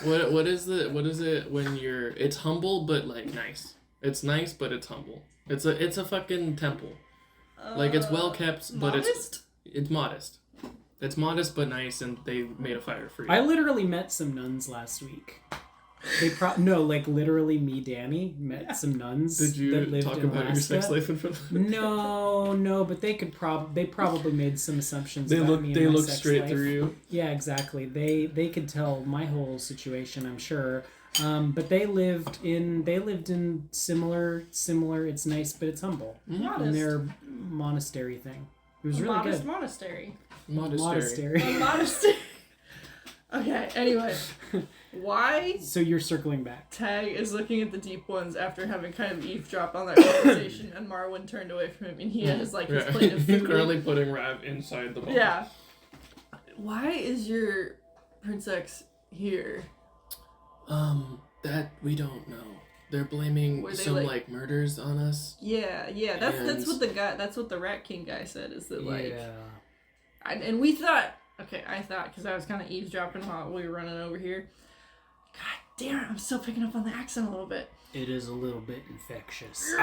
what is it when you're it's humble but like nice. It's nice but it's humble. It's a fucking temple. Like it's well kept but modest? it's modest. It's modest but nice, and they made a fire for you. I literally met some nuns last week. Literally me, Danny, met some nuns. Did you that lived talk in about your Alaska. sex life in front of them? No, but they probably made some assumptions. They about me and they my look sex straight life. through you. Yeah, exactly. They could tell my whole situation, I'm sure. But they lived in similar. It's nice, but it's humble. Modest. In their monastery thing. It was really Modest good. monastery. Monastery. A monastery. Okay. Anyway, why So you're circling back. Tag is looking at the deep ones after having kind of eavesdropped on that conversation, and Marwin turned away from him, and he has like his Yeah. plate of He's food. currently putting Rav inside the bowl. Yeah. Why is your princess here? That we don't know. They're blaming Were they, some like- murders on us. Yeah. That's And- that's what the Rat King guy said. Is that like, Yeah. and we thought. Okay, I thought because I was kind of eavesdropping while we were running over here. God damn it! I'm still picking up on the accent a little bit. It is a little bit infectious.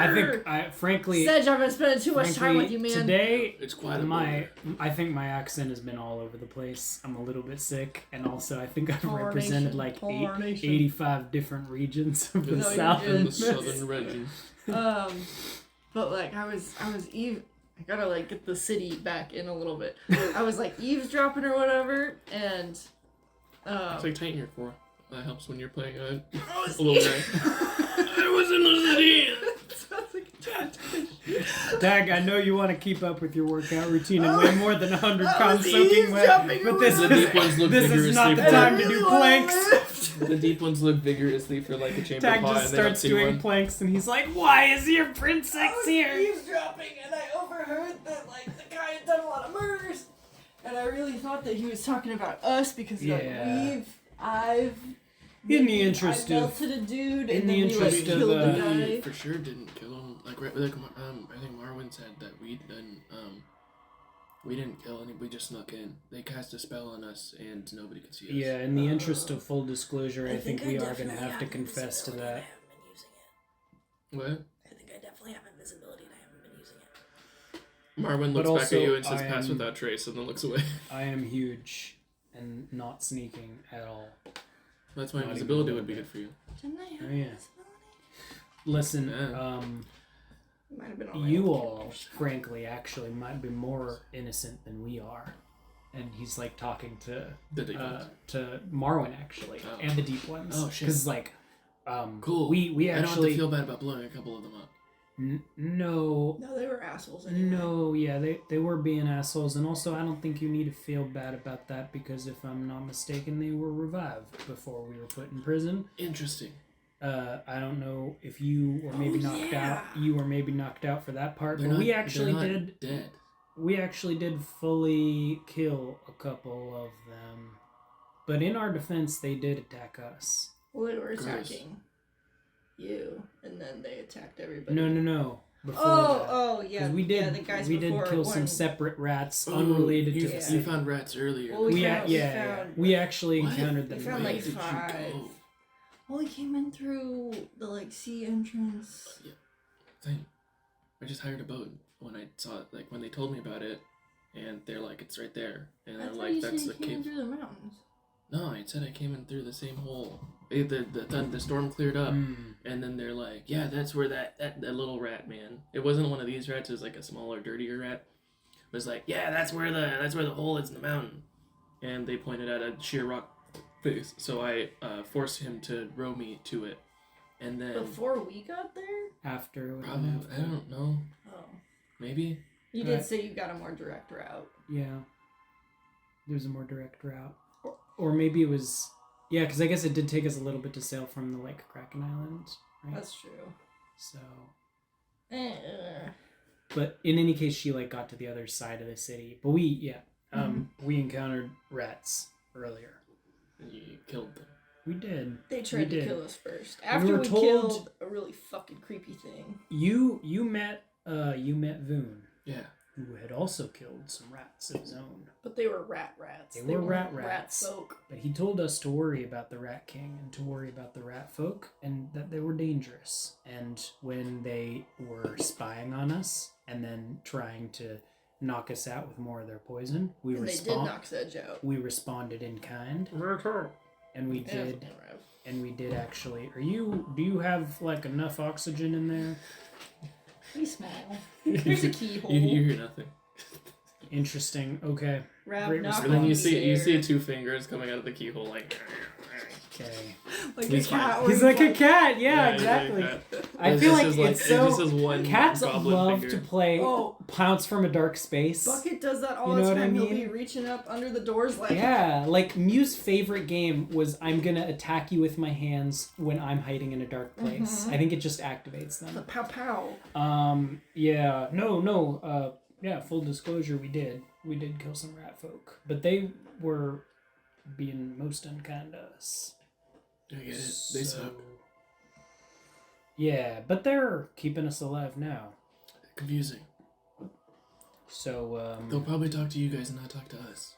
Frankly, Sedge, I've been spending too much time with you, man. Today, It's quite a I think my accent has been all over the place. I'm a little bit sick, and also I think I've Polar represented nation, like polar nation. 85 different regions of the No, you South didn't. and the southern region. But like I was I gotta like get the city back in a little bit. I was like eavesdropping or whatever, and It's like tighten your core. That helps when you're playing a I was little guy. I was in the city. Sounds like a tragic. Dag, I know you want to keep up with your workout routine and weigh more than 100 I pounds was soaking wet, eavesdropping but or this The is, deep ones look this is not the vigorously time for- to do really wanna planks. lift. The deep ones look vigorously for like a chamber Dag pot. just and they don't starts see doing one. planks and he's like, why is your I princess was here? eavesdropping and I overheard that like the guy had done a lot of murders, and I really thought that he was talking about us because Yeah. like I've In the interest I of- melted a dude in and the then we like interest of, killed the We guy. for sure didn't kill him. Like I think Marwin said that we didn't kill any. We just snuck in. They cast a spell on us, and nobody could see us. Yeah, in the interest of full disclosure, I think we are going to definitely have to confess to invisibility and I that. haven't been using it. What? I think I definitely have invisibility and I haven't been using it. Marwin But looks back at you and also, says, I "Pass am- without trace," and then looks away. I am huge and not sneaking at all. That's why Not even invisibility a would be little good for you. Didn't I have Oh, yeah. invisibility? Listen, Yeah. It might have been on my you old all, characters. frankly, actually might be more innocent than we are. And he's like talking The deep ones. to Marwin actually, Oh. and the deep ones. Oh, shit. Because like, Cool. we I don't have to actually feel bad about blowing a couple of them up. no. No, they were assholes anyway. No, yeah, they were being assholes, and also I don't think you need to feel bad about that because if I'm not mistaken, they were revived before we were put in prison. Interesting. I don't know if you were maybe knocked out. yeah. You were maybe knocked out for that part, They're but not, we actually they're not did. dead. We actually did fully kill a couple of them, but in our defense, they did attack us. Well, they were Gross. attacking you, and then they attacked everybody. No. Before Oh, that. oh, yeah. Because we Yeah, did, the guys we did before kill some when- separate rats Oh, unrelated you, to the Yeah. You city. found rats earlier. Well, we We, found- found- we actually What? encountered We them. found, Where like, did you 5. go? Well, he came in through the like sea entrance. Thing. I just hired a boat when I saw it. Like when they told me about it, and they're like, "It's right there," and I I'm thought like, you "That's said the he came in cave." through the mountains. No, I said I came in through the same hole. The storm cleared up, Mm. and then they're like, "Yeah, that's where that little rat, man. It wasn't one of these rats. It was like a smaller, dirtier rat." It was like, "Yeah, that's where the hole is in the mountain," and they pointed at a sheer rock face. So I forced him to row me to it, and then Before we got there? After it was probably I don't know, Oh. maybe. You Right. did say you got a more direct route. Yeah. There's a more direct route. Or maybe it was... Yeah, because I guess it did take us a little bit to sail from the Lake Kraken Island, right? That's true. So... Eh. But in any case, she like got to the other side of the city. But we encountered rats earlier. And you killed them. We did. They tried We to did. kill us first. After were we told- killed a really fucking creepy thing. You met Voon, Yeah. who had also killed some rats of his own. But they were rats. They were weren't rats. Rat folk. But he told us to worry about the Rat King and to worry about the Rat Folk and that they were dangerous. And when they were spying on us and then trying to knock us out with more of their poison, we And they did knock Sedge out. we responded in kind, and we Yeah, did, fucking Rev. and we did actually. Do you have like enough oxygen in there? Pretty small. Here's a keyhole. You hear nothing. Interesting. Okay. Rab, Great knock response. And then on you the see air. 2 fingers coming out of the keyhole like. Okay. Like He's a cat. fine. where He's like a like- cat. Yeah, he's like exactly. that. I It's feel just like his, it's It's so. just his one Cats goblin love finger. to play Oh. pounce from a dark space. Bucket does that all You the know what I time. He'll be mean? reaching up under the doors like. Yeah, like Mew's favorite game was I'm gonna attack you with my hands when I'm hiding in a dark place. I think it just activates The them. pow pow. Yeah, yeah, full disclosure, we did kill some rat folk, but they were being most unkind to us. I get it. They suck. Yeah, but they're keeping us alive now. Confusing. So, They'll probably talk to you guys and not talk to us.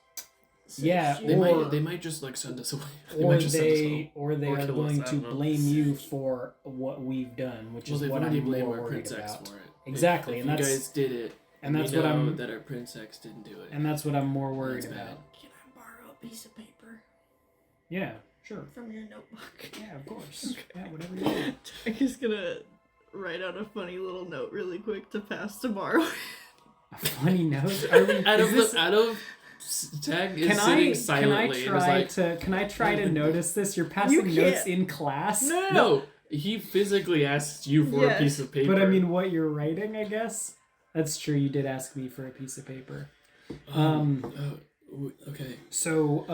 yeah, They or might just like send us away. or might just send us they home. or they Or are kill going us, I to don't know. blame you for what we've done, which Well, is they've what already I'm blamed more our worried prince X about. for it. Exactly, If and you that's- guys did it, and that's we what know I'm that our prince X didn't do it. and that's what I'm more worried That's about. bad. Can I borrow a piece of paper Yeah, sure. from your notebook? Yeah, of course. Yeah, whatever you want. I'm just gonna write out a funny little note really quick to pass tomorrow. A funny note? Are we, Out is this, of Tag is sitting silently. Can I try to notice this? You're passing notes in class? No, he physically asks you for a piece of paper. But I mean, what you're writing, I guess? That's true, you did ask me for a piece of paper. Okay. So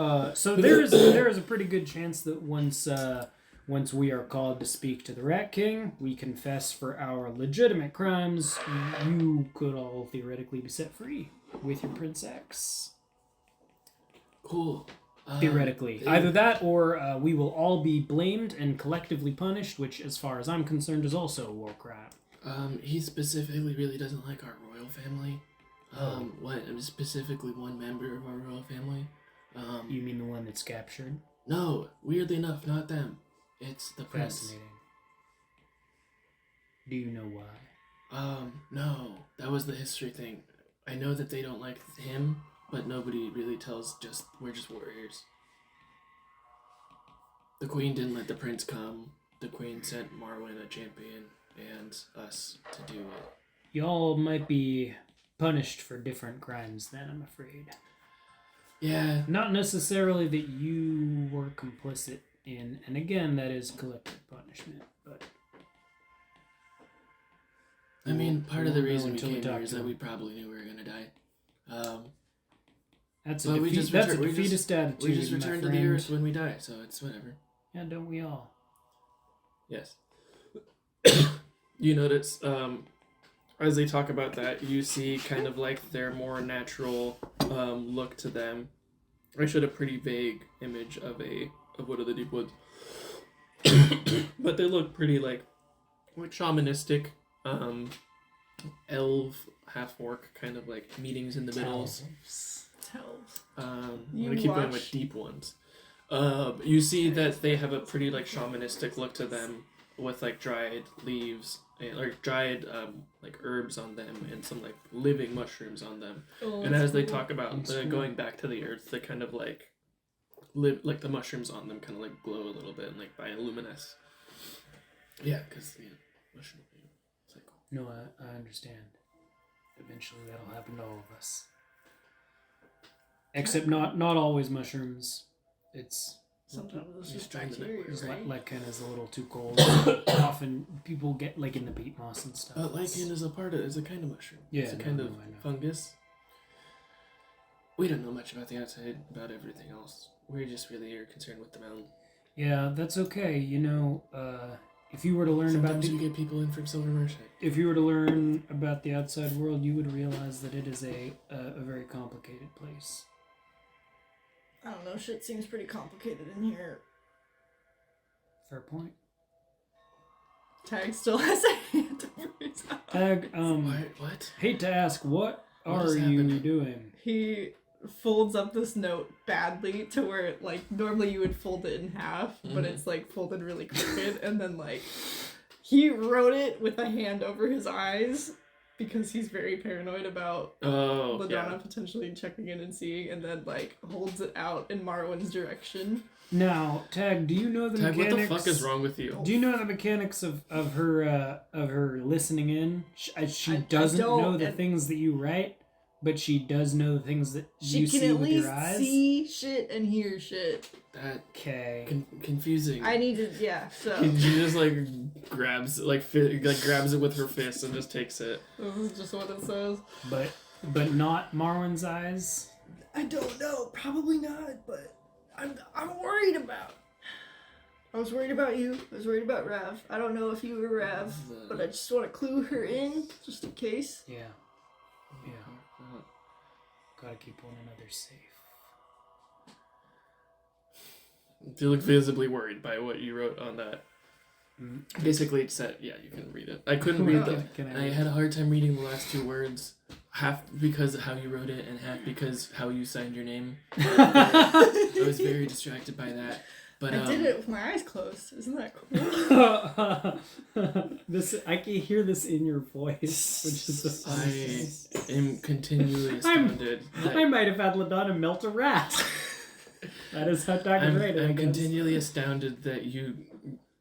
there is a pretty good chance that once we are called to speak to the Rat King, we confess for our legitimate crimes, you could all theoretically be set free with your Prince X. Cool. Theoretically. Either that or we will all be blamed and collectively punished, which, as far as I'm concerned, is also a war crime. He specifically really doesn't like our royal family. Specifically one member of our royal family. You mean the one that's captured? No, weirdly enough, not them. It's the prince. Fascinating. Do you know why? No. That was the history thing. I know that they don't like him, but nobody really tells, we're just warriors. The queen didn't let the prince come. The queen sent Marwyn, a champion, and us to do it. Y'all might be punished for different crimes then, I'm afraid. Yeah. Not necessarily that you were complicit in, and again, that is collective punishment, but... I mean, part of the reason we came here is that we probably knew we were gonna die. That's a defeatist attitude, We just return to the earth when we die, so it's whatever. Yeah, don't we all? Yes. You notice, as they talk about that, you see kind of like their more natural look to them. I showed a pretty vague image of Wood of the Deep Woods. But they look pretty like shamanistic, elf, half-orc kind of like meetings in the middle. I'm gonna keep going with deep ones. You see that they have a pretty like shamanistic look to them, with like dried leaves and like dried like herbs on them and some like living mushrooms on them. And as they talk about going back to the earth, they kind of like like the mushrooms on them kind of like glow a little bit and like bioluminesce. Yeah, because mushroom cycle. No, I understand. Eventually that'll happen to all of us. Except not always mushrooms. It's sometimes it's just bacteria, right? Lichen is a little too cold. Often people get like in the peat moss and stuff. But lichen is a kind of mushroom. Yeah, it's a kind of fungus. We don't know much about the outside, about everything else. We're just really concerned with the mountain. Yeah, that's okay. If you were to learn Sometimes you get people in from Silver Merchant. If you were to learn about the outside world, you would realize that it is a very complicated place. I don't know, shit seems pretty complicated in here. Fair point. Tag still has a hand over his eye. Tag, what? Hate to ask, what are you doing? He folds up this note badly to where, like, normally you would fold it in half, but it's, like, folded really crooked, and then, like, he wrote it with a hand over his eyes because he's very paranoid about LaDonna potentially checking in and seeing, and then, like, holds it out in Marwyn's direction. Now, Tag, do you know the mechanics? What the fuck is wrong with you? Do you know the mechanics of her listening in? She doesn't know the things that you write, but she does know the things that you see with your eyes. She can at least see shit and hear shit. Confusing. I need to, so. She just, like, grabs it with her fist and just takes it. This is just what it says. But not Marwyn's eyes? I don't know. Probably not, but I'm worried about. I was worried about you. I was worried about Rav. I don't know if you were Rav, but I just want to clue her in, just in case. Yeah. Gotta keep one another safe. You look visibly worried by what you wrote on that. Basically, it said, you can read it. I couldn't read it. I had a hard time reading the last two words. Half because of how you wrote it, and half because how you signed your name. I was very distracted by that. But I did it with my eyes closed. Isn't that cool? I can hear this in your voice, which is the funniest. I am continually astounded. I might have had LaDonna melt a rat. That is how Dr. Rader. I'm continually astounded that you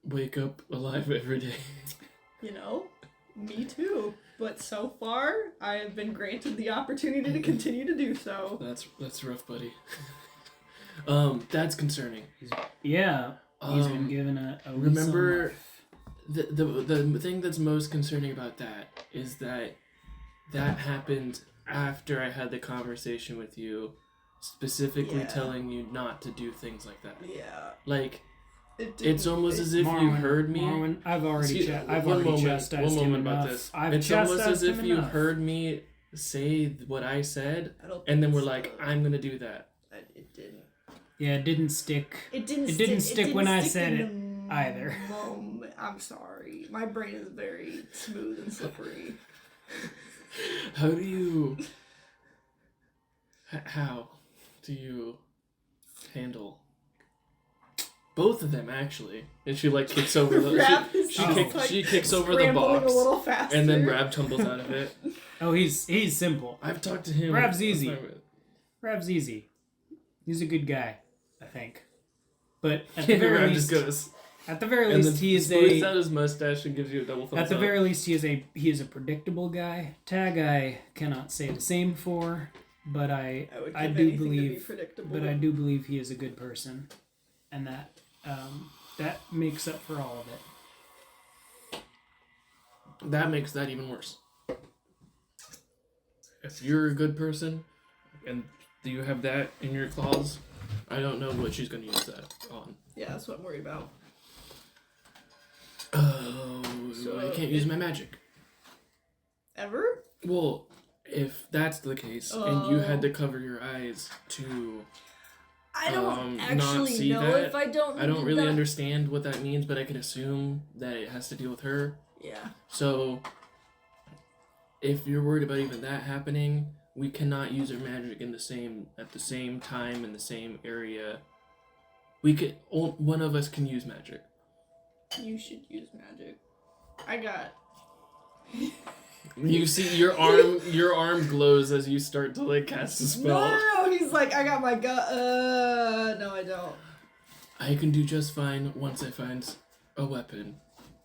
wake up alive every day. You know, me too. But so far, I have been granted the opportunity to continue to do so. That's rough, buddy. That's concerning. Yeah, he's been given a remember, the thing that's most concerning about that is that happened after I had the conversation with you, specifically telling you not to do things like that. Yeah. Like, it's almost as if you heard me. Marwin, I've already chastised one moment him about enough. this. I've It's almost as chastised if him you enough. heard me say what I said, I don't and then think we're so. like, I'm gonna do that. It didn't. Yeah, it didn't stick. It didn't stick when I said in it the either. Moment. I'm sorry. My brain is very smooth and slippery. How do you handle both of them, actually? And she like kicks over the she kicks over the box, a little faster. and then Rab tumbles out of it. Oh, he's simple. I've talked to him. Rab's easy. Rab's easy. He's a good guy, I think. But at the very Rab least, just goes, at the very and least, then he is smooths a. out his mustache and gives you a double thumbs At the up. very least, he is a predictable guy. Tag I cannot say the same for, but I would I give do anything to be believe, predictable. but I do believe he is a good person, and that makes up for all of it. That makes that even worse. If you're a good person, and you have that in your clause, I don't know what she's going to use that on. Yeah, that's what I'm worried about. Oh, So I can't use my magic. Ever? Well, if that's the case, and you had to cover your eyes to I don't not actually see know that, if I don't. I don't need really that. understand what that means, but I can assume that it has to deal with her. Yeah. So, if you're worried about even that happening, we cannot use our magic at the same time in the same area. One of us can use magic. You should use magic. I got. You see your arm glows as you start to like cast a spell. No, he's like, I got my gut. No, I don't. I can do just fine once I find a weapon.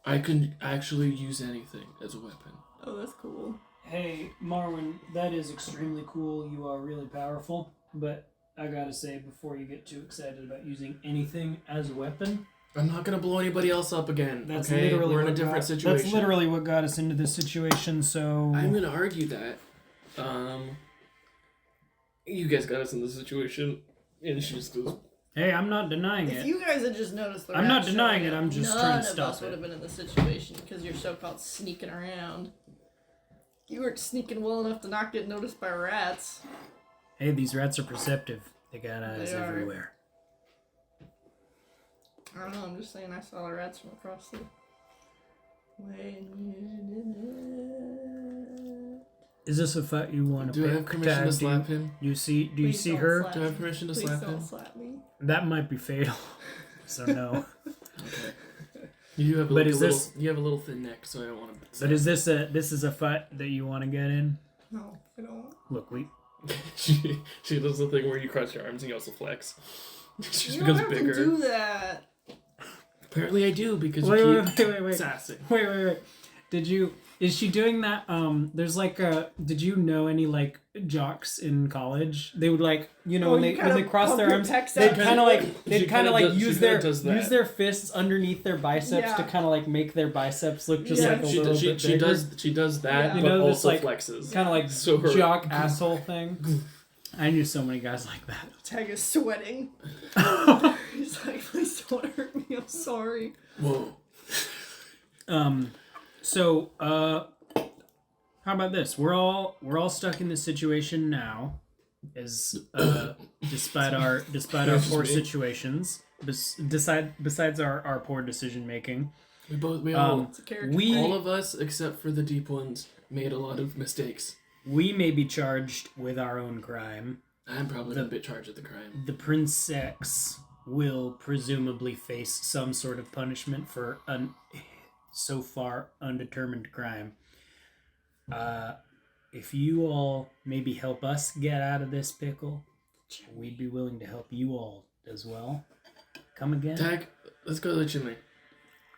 I can actually use anything as a weapon. Oh, that's cool. Hey, Marwin, that is extremely cool. You are really powerful, but I gotta say, before you get too excited about using anything as a weapon, I'm not gonna blow anybody else up again. that's okay? literally We're in a what different got, situation. That's literally what got us into this situation. So I'm gonna argue that. You guys got us in this situation, and she just goes. hey, I'm not denying If it. you guys had just noticed the I'm not rat denying showing it, up, I'm just none trying to of stop us would it. have been in this situation because you're so-called sneaking around. You weren't sneaking well enough to not get noticed by rats. Hey, these rats are perceptive. They got eyes They are. everywhere. I don't know, I'm just saying I saw the rats from across the way and you did it. Is this a fight you want to Do I pick? have permission to Tag? slap him? Do you see Please don't her? slap Do I have me. permission to Please slap don't him? slap me. That might be fatal. So no. Okay. You have But is this- you have a little thin neck, so I don't want to. But is this a fight that you want to get in? No, I don't. Look, she does the thing where you cross your arms and you also flex. She just You don't becomes have bigger. to do that. Apparently, I do because wait, you wait, keep wait, wait, sassing. wait. Is she doing that? There's like did you know any like jocks in college? They would like, you know, Oh, when you they kinda cross their pump your arms, pecs they'd out. kind of like She kinda does- use she their kinda does that. use their fists underneath their biceps Yeah. to kind of like make their biceps look just Yeah. like a little bit She bigger. does that, Yeah. You but know, this, also like, flexes. Kind of like So her- jock asshole thing. I knew so many guys like that. Tag is sweating. He's like, please don't hurt me. I'm sorry. Whoa. So, how about this? We're all stuck in this situation now, as despite our poor me. situations, besides our poor decision making. We all It's a character. all of us except for the deep ones made a lot of mistakes. We may be charged with our own crime. I'm probably a bit charged with the crime. The princess will presumably face some sort of punishment for an so far undetermined crime. If you all maybe help us get out of this pickle, we'd be willing to help you all as well. Come again? Tag, let's go to the chimney.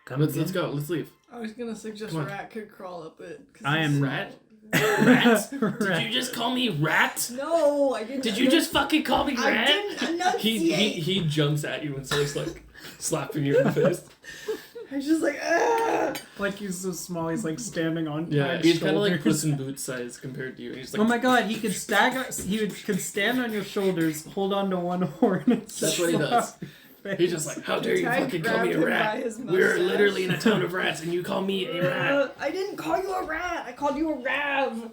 Come Let's again? go. Let's leave. I was gonna suggest Come on. rat could crawl up it. 'cause I am it's- Rat? Rat? Did you just call me rat? No, I didn't. Did you just fucking call me I rat? didn't enunciate. He jumps at you and starts like slapping you in the face. I was just like, ah. Like he's so small, he's like standing on Yeah, Tag's he's kind of like shoulders. Puss in Boots size compared to you. He's like, Oh my god, he could could stand on your shoulders, hold on to one horn. And That's what he does. He's just like, how dare you Tag fucking call me a grabbed him by rat? his We're mustache. literally in a town of rats and you call me a rat. I didn't call you a rat. I called you a rav.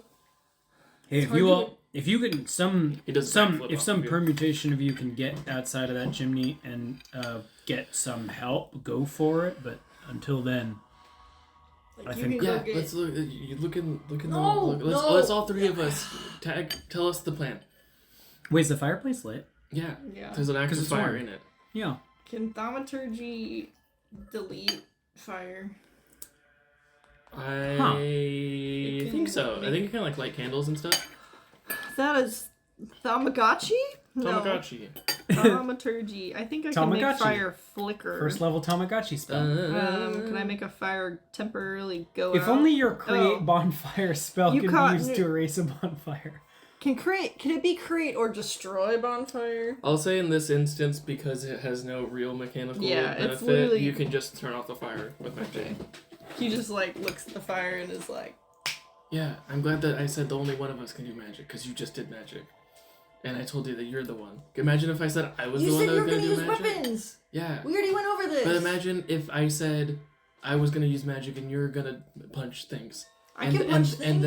Hey, if hard you to- all, if you can, He does backflip if off some of you. permutation of you can get outside of that chimney and get some help, go for it. But until then, Like, I you think- can Yeah, go get... let's look. You look in. No, let's no. let's all three of us tell us the plan. wait, is the fireplace lit? Yeah, Yeah. there's an active it's fire warm. in it. Yeah. Can thaumaturgy delete fire? I It think can so. I make- think you can like light candles and stuff. That is Tamagotchi? Tamagotchi. No. Thaumaturgy. I think I can make Tamagotchi. fire flicker. First level Tamagotchi spell. Can I make a fire temporarily go out? if only your create Oh. bonfire spell You could caught be used me. to erase a bonfire. Can it be create or destroy bonfire? I'll say in this instance, because it has no real mechanical Yeah, it's benefit, literally- you can just turn off the fire with magic. Okay. He just like looks at the fire and is like, Yeah, I'm glad that I said the only one of us can do magic, because you just did magic. And I told you that you're the one. Imagine if I said I was you the one said that you was were going gonna to do use magic. weapons. Yeah. We already went over this. But imagine if I said I was going to use magic and you're going to punch things. I can punch things.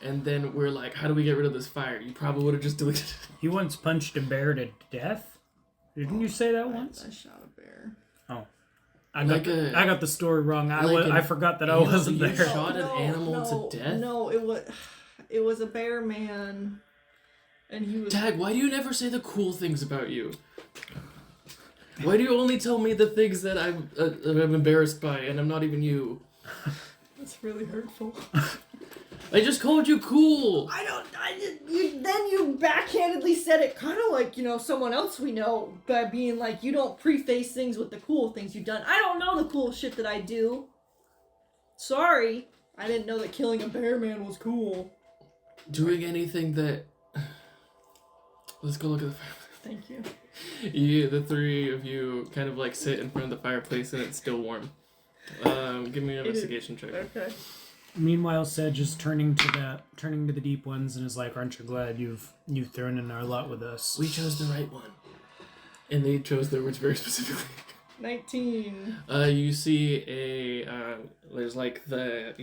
And then we're like, how do we get rid of this fire? You probably would have just deleted it. He once punched a bear to death. Didn't you say that once? I shot a bear. I got, Like the, a- I got the story wrong. like I an forgot that I animal wasn't you there. shot an animal to death? No, it was a bear man, and he was. Tag, why do you never say the cool things about you? Why do you only tell me the things that I'm embarrassed by and I'm not even you? That's really hurtful. I just called you cool! Then you backhandedly said it kind of like, someone else we know, by being like, you don't preface things with the cool things you've done. I don't know the cool shit that I do. Sorry. I didn't know that killing a bear man was cool. Doing anything that... Let's go look at the fireplace. Thank you. The three of you kind of like sit in front of the fireplace and it's still warm. Give me an investigation check. Okay. Meanwhile, Sedge is turning to the deep ones and is like, "Aren't you glad you've thrown in our lot with us?" We chose the right one. And they chose their words very specifically. 19. You see there's like the,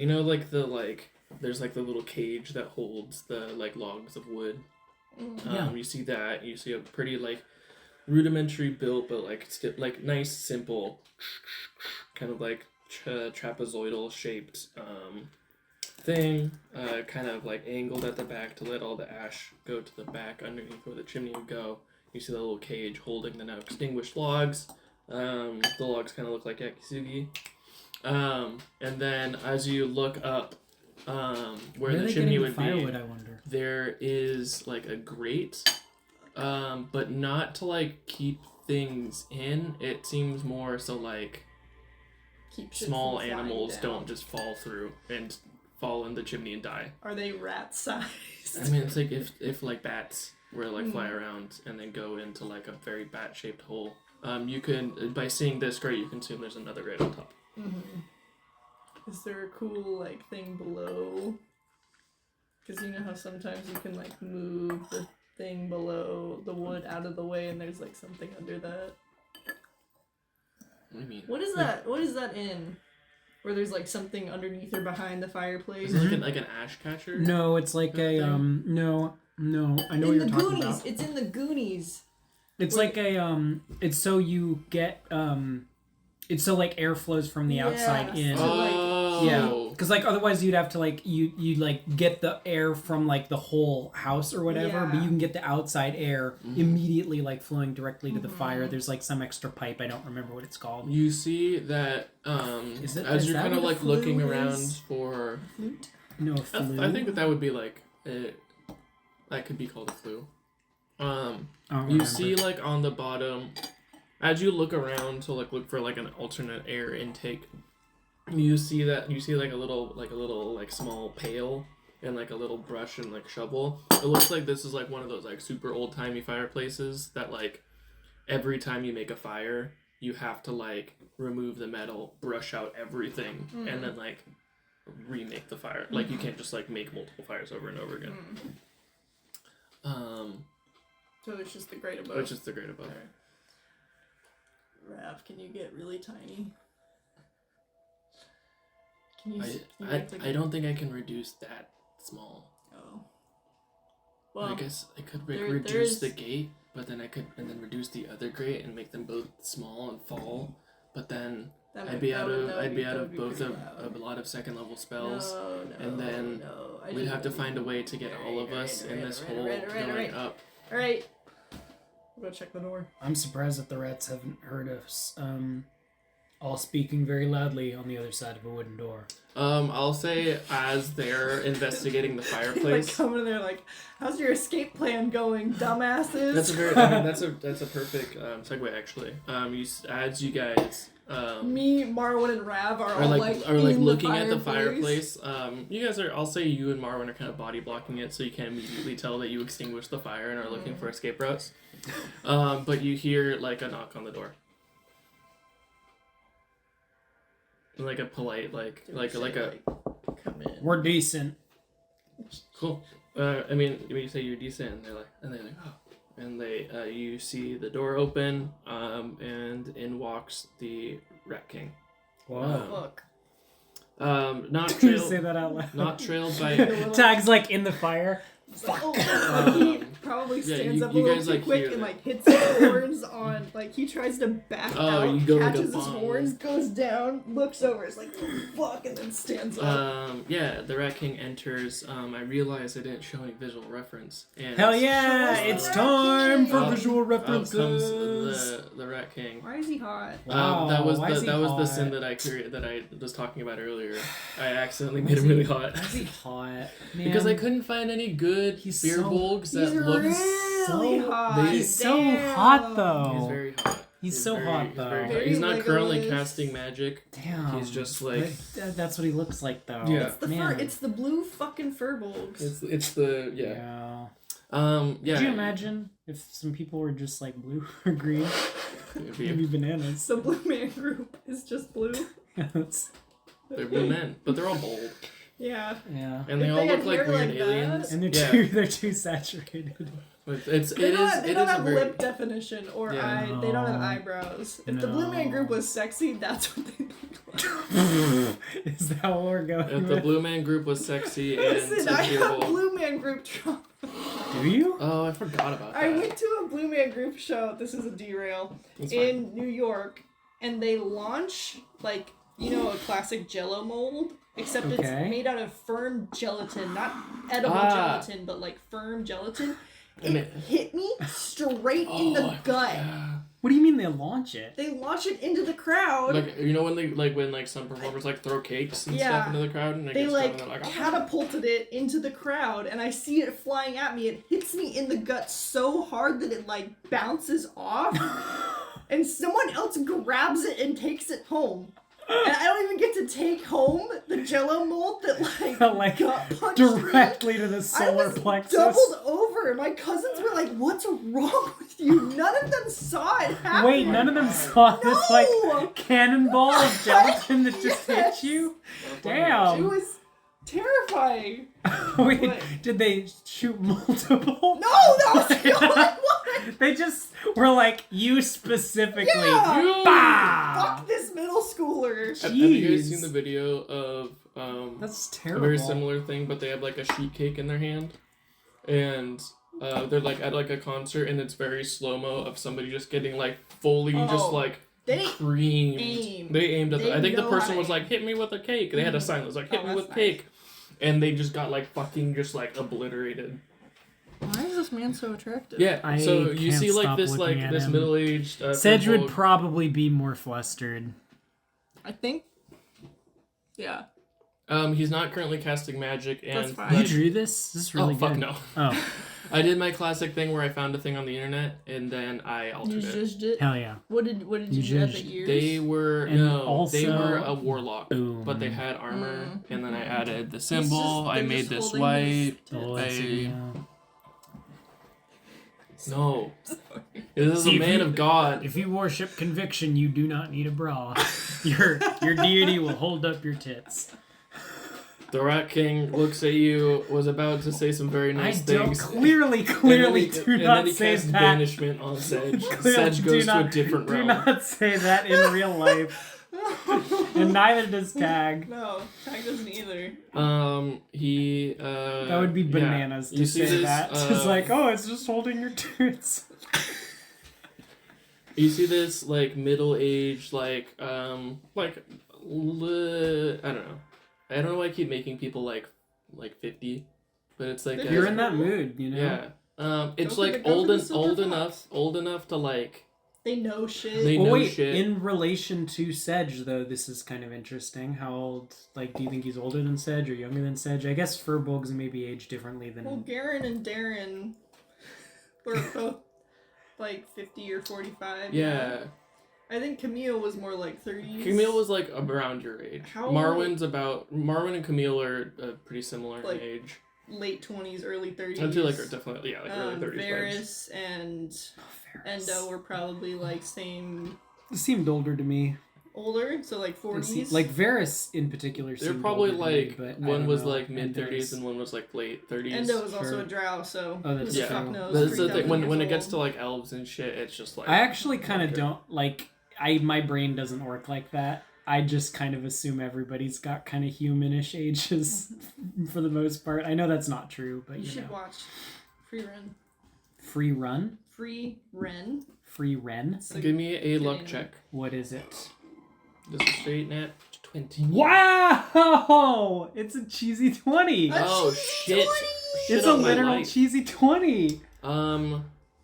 there's like the little cage that holds the like logs of wood. Yeah. You see that. You see a pretty like rudimentary built, but like nice, simple, kind of like trapezoidal shaped thing, kind of like angled at the back to let all the ash go to the back underneath where the chimney would go. You see the little cage holding the now extinguished logs. The logs kind of look like yakisugi. And then as you look up, where the chimney would firewood, be, I wonder. there is like a grate, but not to like keep things in. It seems more so like Keep shit small from flying animals down. don't just fall through and fall in the chimney and die. Are they rat sized? I mean, it's like if like bats were to like fly around and then go into like a very bat shaped hole. You can, by seeing this grate, you can assume there's another grate on top. Is there a cool like thing below? Because you know how sometimes you can like move the thing below the wood out of the way, and there's like something under that. What do you mean? What is that? What is that in? Where there's like something underneath or behind the fireplace. Is it like an ash catcher? No, it's like a no. I know what in you're the talking Goonies. about. It's in the Goonies. It's like a it's so you get it's so like air flows from the outside in. so, like, Yeah, because like otherwise you'd have to like you like get the air from like the whole house or whatever, but Yeah. you can get the outside air immediately like flowing directly to the fire. There's like some extra pipe, I don't remember what it's called. You see that Is as you're that kind of what like the looking flue around is? for. Flute. No, a flue. I think that would be like that could be called a flue. I don't You remember. see like on the bottom, as you look around to like look for like an alternate air intake, you see like a little like small pail and like a little brush and like shovel. It looks like this is like one of those like super old-timey fireplaces that like every time you make a fire you have to like remove the metal, brush out everything, and then like remake the fire. Like you can't just like make multiple fires over and over again. So it's just the grate above. Which is the grate above. Right. Rav, can you get really tiny? Can you? I don't think I can reduce that small. Oh. Well, I guess I could reduce the gate, but then I could reduce the other grate and make them both small and fall. But then I'd be out of both of a lot of second level spells, and then we'd have to find a way to get all of us in this hole going up. All right. I'm gonna check the door. I'm surprised that the rats haven't heard us all speaking very loudly on the other side of a wooden door. I'll say as they're investigating the fireplace. Like coming in there, like, how's your escape plan going, dumbasses? That's a perfect segue actually. As you guys. Me, Marwin, and Rav are all like looking at the fireplace. You guys are. I'll say you and Marwin are kind of body blocking it, so you can immediately tell that you extinguished the fire and are looking for escape routes. But you hear like a knock on the door. Like a polite, come in. We're decent. Cool. I mean, when you say you're decent, and they're like, oh. And you see the door open, and in walks the Rat King. Wow. Look. Not Can you trailed. say that out loud? Not trailed by. Tag's like in the fire. Fuck. He probably stands up a you little guys, too like, quick hear and that. like hits his horns on. Like he tries to back out, you go like a catches his bomb. horns, goes down, looks over, is like fuck, and then stands up. Yeah, the Rat King enters. I realized I didn't show any visual reference. And Hell yeah! Show us It's the time Rat for King. visual Out references. comes the Rat King. Why is he hot? Wow, that was why is he the hot? sin that I was talking about earlier. I accidentally made him really hot. Why is he hot? Man, Because I couldn't find any good He's beer so- bulgs that He's looked. really hot. He's so Damn. hot though. He's very hot. He's so hot, though. Very He's not currently Legolas. casting magic. Damn. He's just like. That's what he looks like though. Yeah. It's the Man. fur. It's the blue fucking furbolgs. It's the Yeah. yeah. Could you imagine if some people were just like blue or green? Maybe bananas. The Blue Man Group is just blue. Yes. They're blue men, but they're all bold, Yeah. Yeah. and they If all they look had like hair weird like that- aliens. And yeah. they're too saturated. But They don't have very. lip definition or Yeah. eye. They don't have No. eyebrows. If the Blue Man Group was sexy, that's what they look like. Is that what we're going If the with? Blue Man Group was sexy and Listen, I have satirical. Blue Man Group trauma. Do you? Oh, I forgot about that. I went to a Blue Man Group show. This is a derail It's fine. in New York, and they launch like a classic Jello mold, except it's Okay. made out of firm gelatin, not edible gelatin, but like firm gelatin. And It hit me straight in the gut. Yeah. What do you mean they launch it? They launch it into the crowd. Like when some performers like throw cakes and Yeah. stuff into the crowd and it They gets like thrown and they're like, catapulted it into the crowd, and I see it flying at me. It hits me in the gut so hard that it like bounces off, and someone else grabs it and takes it home. And I don't even get to take home the Jello mold that Like, gut punched Directly to the me. I solar was plexus. doubled over. My cousins were like, "What's wrong with you?" None of them saw it happen. Wait, none of them saw this like No! cannonball of gelatin that just Yes. hit you? It Damn. was terrifying. Wait, What? did they shoot multiple? No, that was the only one. They just were like, you specifically. Yeah. Bah! Fuck this middle schooler. Have you guys Jeez. seen the video of That's a terrible. very similar thing, but they have like a sheet cake in their hand, and they're like at like a concert, and it's very slow mo of somebody just getting like fully just Oh. like They creamed. aim. They aimed at. They I think the know person how was to like, "Hit me with a cake." They had a sign that was like, "Hit Oh, me that's with nice. cake," and they just got like fucking just like obliterated. Why is this man so attractive? Yeah. I so you can't see like stop this looking at this him. middle aged. Sedge would probably be more flustered. I think. Yeah. He's not currently casting magic, and That's fine. You drew this? This is really oh fuck good. no. Oh. I did my classic thing where I found a thing on the internet and then I You altered it. zhuzhed it? Hell yeah. What did you do at the zhuzhed. ears? They were And they also- were a warlock, Boom. but they had armor, and then I added the He's symbol. just- I they're made just this holding white. his tits. Oh, I- insignia. No, this is See, a if man you- of God. If you worship conviction, you do not need a bra. Your deity will hold up your tits. The Rat King looks at you, was about to say some very nice I don't things. clearly and do then not he say casts that. banishment on Sedge. Clearly Sedge do goes to a not- different Do realm. not say that in real life. And neither does Tag. No, Tag doesn't either. He That would be yeah. bananas You to see say this, that. It's like, oh, it's just holding your tits. You see this like middle-aged I don't know. I don't know why I keep making people like 50, but it's like You're You're in that mood, you know? yeah. It's Go for like the- go for the silver old enough to like They know shit. They Well, know wait, shit. in relation to Sedge, though, this is kind of interesting. How old, like, do you think he's older than Sedge or younger than Sedge? I guess Furbolgs maybe age differently than... Well, Garen and Darren were both like 50 or 45. yeah. I think Camille was more like 30s. Camille was like around your age. How- Marwin and Camille are pretty similar Like, in age. late 20s, early 30s. I'd say like definitely like early 30s. vibes. Varys and Endo were probably like same seemed older to me. older, so like 40s. Like Varys in particular They're seemed probably older to me, like but I one don't was know. like mid 30s Endo's- and one was like late 30s. Endo was also Sure. a drow, so Oh, that's who the true. fuck knows? That's the 3,000 thing. When years it gets old. to like elves and shit, it's just like I actually kind of okay. don't like. My brain doesn't work like that. I just kind of assume everybody's got kind of humanish ages for the most part. I know that's not true, but You you should know. watch Free Ren. Free Run? Free Ren. Free Ren? It's like- Give me a luck Getting- check. What is it? This is straight nat 20. Wow! It's a cheesy 20. Oh cheesy shit! 20! Shit It's a on my literal light. cheesy 20.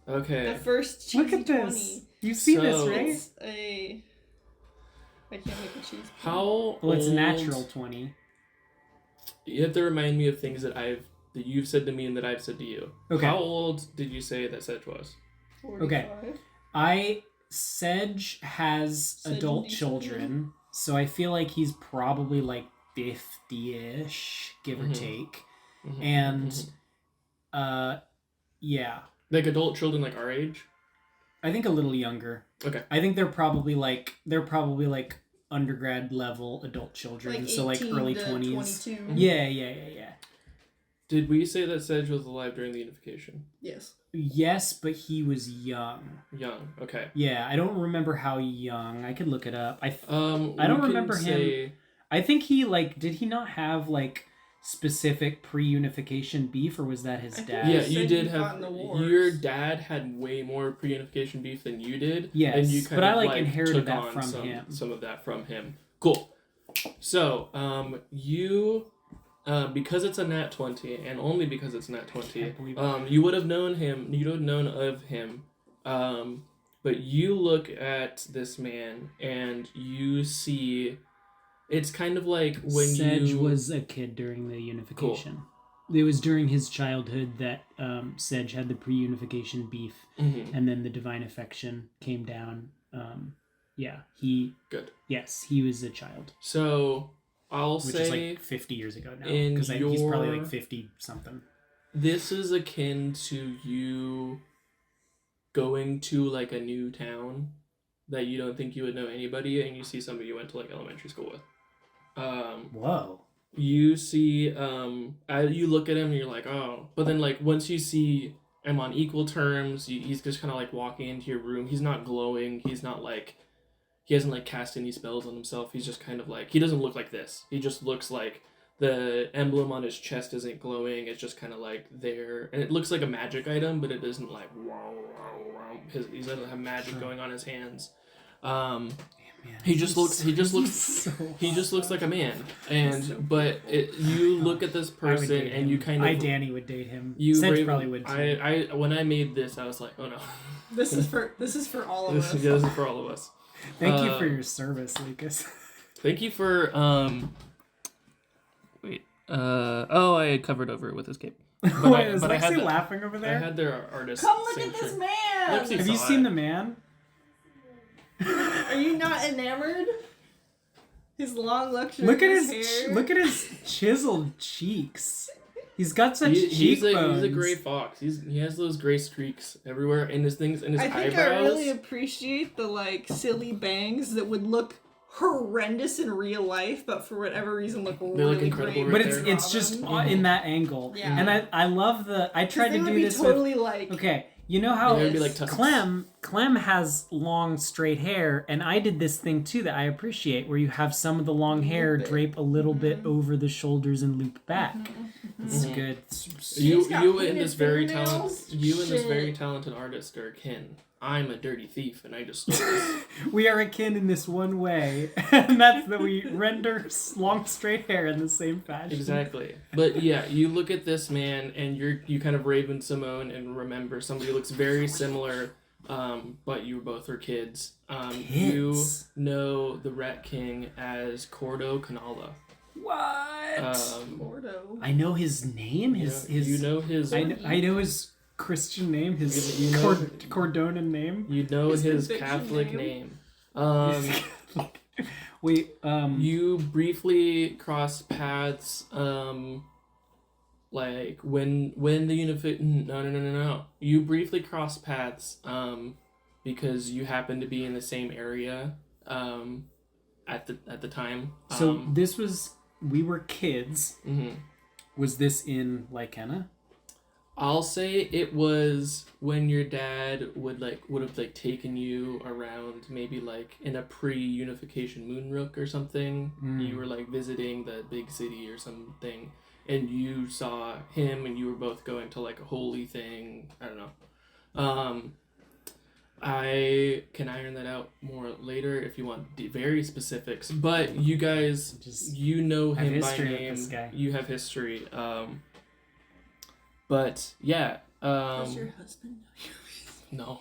Okay. The first cheesy Look at this. 20. You've seen this, So- right? It's a... I can't make a cheese. How Well, it's old- natural 20. You have to remind me of things that you've said to me and that I've said to you. Okay. How old did you say that Sedge was? 45. Sedge has Sedge adult and Decent. children, so I feel like he's probably like 50-ish, give or Mhm. take. Mhm, And, mhm. Yeah. Like adult children like our age? I think a little younger. Okay. I think they're probably like undergrad level adult children, Like so like 18 early to 20s. 22. Yeah. Did we say that Sedge was alive during the unification? Yes. Yes, but he was young. Young. Okay. Yeah, I don't remember how young. I could look it up. I don't remember him. I think he did he not have like specific pre-unification beef, or was that his I think dad? Yeah, said you he did fought have. in the wars. Your dad had way more pre-unification beef than you did. Yes, and you kind but I, of, like, inherited took that on from him. Some of that from him. Cool. So, you, because it's a nat 20, and only because it's nat 20, Can't believe it. you would have known him. You would have known of him. But you look at this man, and you see. It's kind of like when Sedge you was a kid during the unification. It was during his childhood that Sedge had the pre-unification beef, Mhm. and then the divine affection came down. He Good. Yes, he was a child, So I'll which say is like 50 years ago now, in because he's probably your- like 50 something. this is akin to you going to like a new town that you don't think you would know anybody, and you see somebody you went to like elementary school with. Whoa. You see, you look at him and you're like, oh, but then like once you see him on equal terms, he's just kind of like walking into your room. He's not glowing. He's not like, he hasn't like cast any spells on himself. He's just kind of like, he doesn't look like this. He just looks like the emblem on his chest isn't glowing. It's just kind of like there, and it looks like a magic item, but it isn't like wow wow wow. He doesn't have magic Sure. going on his hands. Man, He just looks so he just looks like a man, and but you look at this I would person date and him. you kind of Danny would date him. you Sedge Raven- probably would too. I when I made this, I was like, oh no, This is for all of us. this is for all of us. Thank you for your service, Lucas. Thank you for I had covered over it with his cape. Wait, is but I had Lexi the- laughing over I there? had their artist. Come look at signature. this man. Lexi Have you saw seen it. the man? Are you not enamored? His long, luxurious Look at his hair. look at his chiseled cheeks. He's got such He's cheekbones. a gray fox. He has those gray streaks everywhere in his things, in his I think eyebrows. I really appreciate the like silly bangs that would look horrendous in real life, but for whatever reason look really look incredible great. right But there. it's just in that angle. Yeah. And I love I tried to they would do be this totally with like okay. You know how Yeah, it'd be like tusks. Clem has long straight hair, and I did this thing too that I appreciate, where you have some of the long hair Loop it. drape a little bit over the shoulders and loop back. It's Mhm. good. He's got You and painted this very fingernails? very talented artist are kin. I'm a dirty thief, and I just stole this. We are akin in this one way, and that's that we render long straight hair in the same fashion. Exactly. But yeah, you look at this man, and you kind of Raven Simone and remember somebody who looks very similar, but you both are kids. You Kids? know the Rat King as Cordo Canala. What? Gordo. I know his name. His you know his. I know his Christian name. His You know- Cordonan name. You know His his conviction Catholic name? Um, name. Wait. You briefly cross paths. Like when the no. You briefly cross paths. Because you happen to be in the same area. At the time. So this was we were kids. Mhm. Was this in Lycanna? I'll say it was when your dad would have taken you around, maybe like in a pre-unification Moonrook or something. You were like visiting the big city or something, and you saw him, and you were both going to like a holy thing. I don't know. I can iron that out more later if you want very specifics. But you guys, Just you know have him by history with name. this guy. You have history. But yeah. Does your husband know you? No.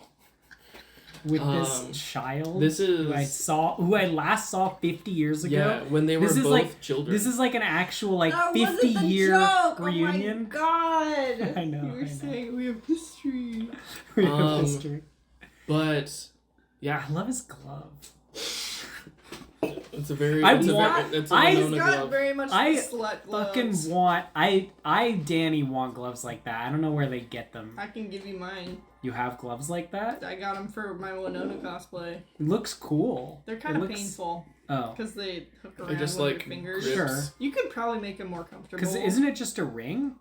with Um, this child this is- who I last saw 50 years ago. Yeah, when they were This is both like- children. This is like an actual like That 50 wasn't the year joke! reunion. Oh my god! I know, You I were know. saying we have history. We have Um, history. But yeah, I love his glove. it's a very. I it's want- A very, it's a I- He's Winona got glove. very much I the slut gloves. Fucking want Danny want gloves like that. I don't know where they get them. I can give you mine. You have gloves like that? I got them for my Winona cosplay. It looks cool. They're kind It of looks- painful Oh, because they hook They're around just with like your fingers. grips. Sure. You could probably make them more comfortable. because isn't it just a ring?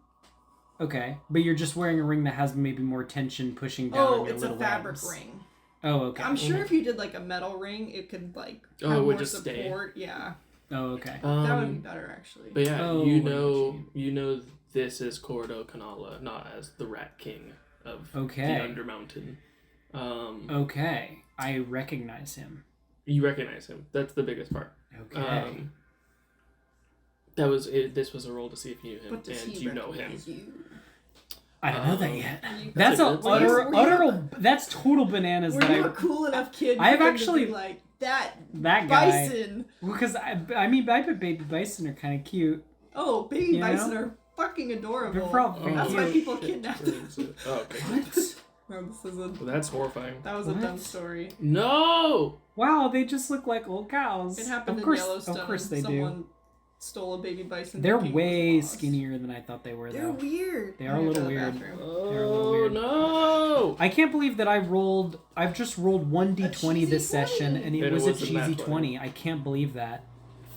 Okay, but you're just wearing a ring that has maybe more tension pushing down on Oh, your it's a little fabric legs. ring. Oh, okay. I'm sure if you did like a metal ring, it could like Oh, have it would more just stay. support. Yeah, Oh, okay. that would be better actually. But yeah, Oh, you I know what know, this is Cordo Canala, not as the Rat King of Okay. the Undermountain. Okay, I recognize him. You recognize him. That's the biggest part. Okay. That was it. This was a roll to see if you knew him, But does and he you know him. recognize you? I don't know that yet. You- That's a a good utter, sign. utter, that's total bananas Were that you a I, cool enough kid? I have for him to actually- be like that that guy. bison. Because I mean, I bet baby bison are kind of cute. Oh, baby You know? bison are fucking adorable. They're probably That's why cute. people kidnap them. Oh, okay. No, this is a, Well, that's horrifying. that was a What? dumb story. No. Wow, they just look like old cows. It happened of course, in Yellowstone. Of course they Someone do. stole a baby bison. They're thinking it was way lost. skinnier than I thought they were, They're though. weird. They are a I'm gonna little go to the weird. bathroom. They're a little Oh weird. no. I can't believe that I've just rolled 1d20 this cheesy session, 20. and it And it was a wasn't that cheesy 20. 20. I can't believe that.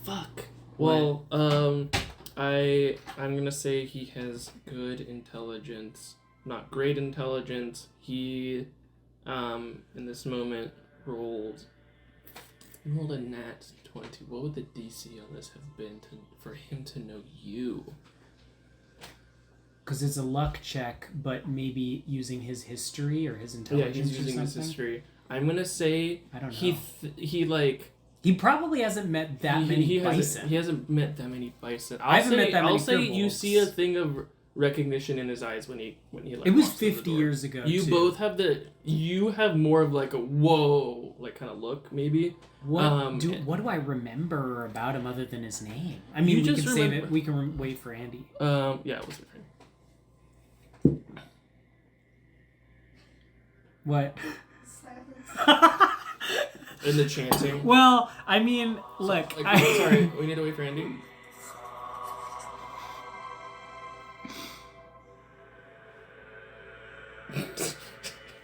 Fuck. Well, I'm gonna say he has good intelligence, not great intelligence. He, in this moment rolled a nat 20. What would the DC on this have been for him to know you? Because it's a luck check, but maybe using his history or his Yeah, intelligence he's or using his something. history. I'm gonna say I don't know. He probably hasn't met that many bison. He hasn't met that many bison. I haven't met that many I'll say pure you wolves. see a thing of recognition in his eyes when he like, It was walks through the 50 door. years ago, You too. both have you have more of like a whoa like kind of look maybe. What do I remember about him other than his name? I mean, You we just can save remember- it. We can wait for Andy. Yeah, it was different. What? In the chanting. Well, I mean, look. Sorry, we need to wait for Andy.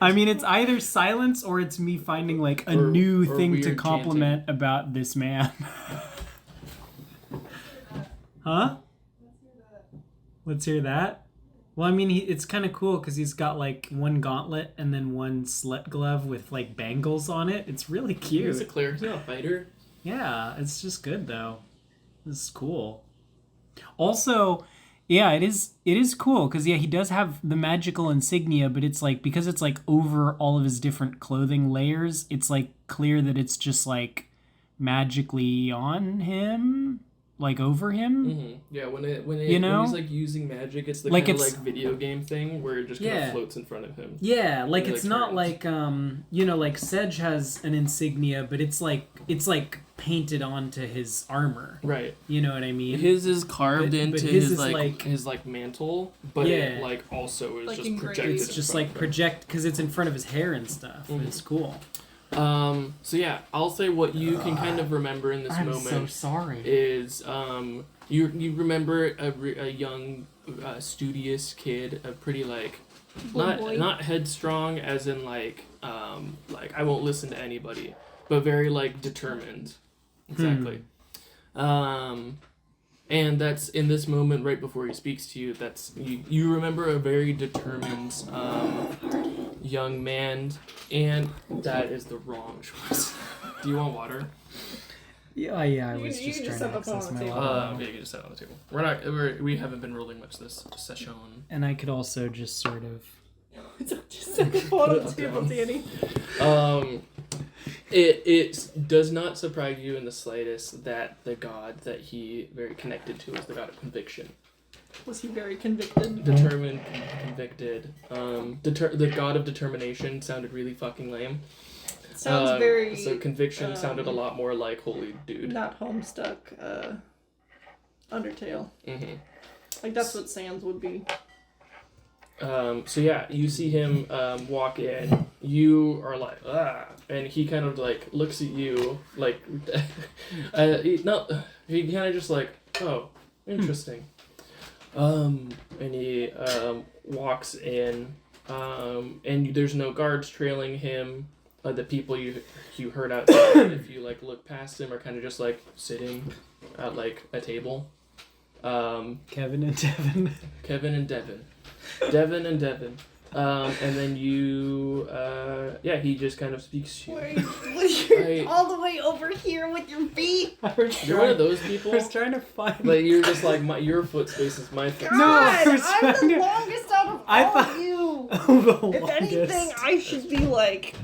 I mean, it's either silence or it's me finding like a new thing to compliment about this man. Huh? Let's hear that. Well, I mean, it's kind of cool because he's got like one gauntlet and then one slut glove with like bangles on it. It's really cute. He's a cleric, he's not a fighter. Yeah, it's just good though. This is cool. Also, yeah, it is cool because he does have the magical insignia, but it's like because it's like over all of his different clothing layers, it's like clear that it's just like magically on him. Like over him. Mm-hmm. Yeah, when he's like using magic, it's the like kind of like video game thing where it just kind of floats in front of him. Yeah, like it's not like like Sedge has an insignia, but it's like painted onto his armor. Right. You know what I mean? His is carved into his his mantle, but it like also is like just projected. It's just like project because it's in front of his hair and stuff. Mm-hmm. It's cool. So yeah, I'll say what you can kind of remember in this moment. I'm so sorry. Is you remember a young studious kid, a pretty like not headstrong as in like I won't listen to anybody, but very like determined. Exactly. And that's in this moment right before he speaks to you. That's you remember a very determined young man, and that is the wrong choice. Do you want water? Yeah. I was just trying to access my water. Yeah, you just set it on the table. We haven't been rolling much this session. And I could also just sort of. Just set the phone on the table, Danny. It does not surprise you in the slightest that the god that he very connected to is the god of conviction. Was he very convicted? Determined, convicted. The god of determination sounded really fucking lame. Sounds very. So conviction sounded a lot more like holy dude. Not Homestuck. Undertale. Mm-hmm. Like that's what Sans would be. So yeah, you see him walk in. You are like, ah, and he kind of like looks at you like, he kind of just like, oh, interesting. And he walks in, and there's no guards trailing him. The people you heard outside, if you like look past him, are kind of just like sitting at like a table. Kevin and Devin. Devin and Devin. And then you, he just kind of speaks to you. You're all the way over here with your feet. You're one of those people? I was trying to find... Like, you're just like, your foot space is my foot space. God, I'm the longest out of all of you. If anything, I should be like...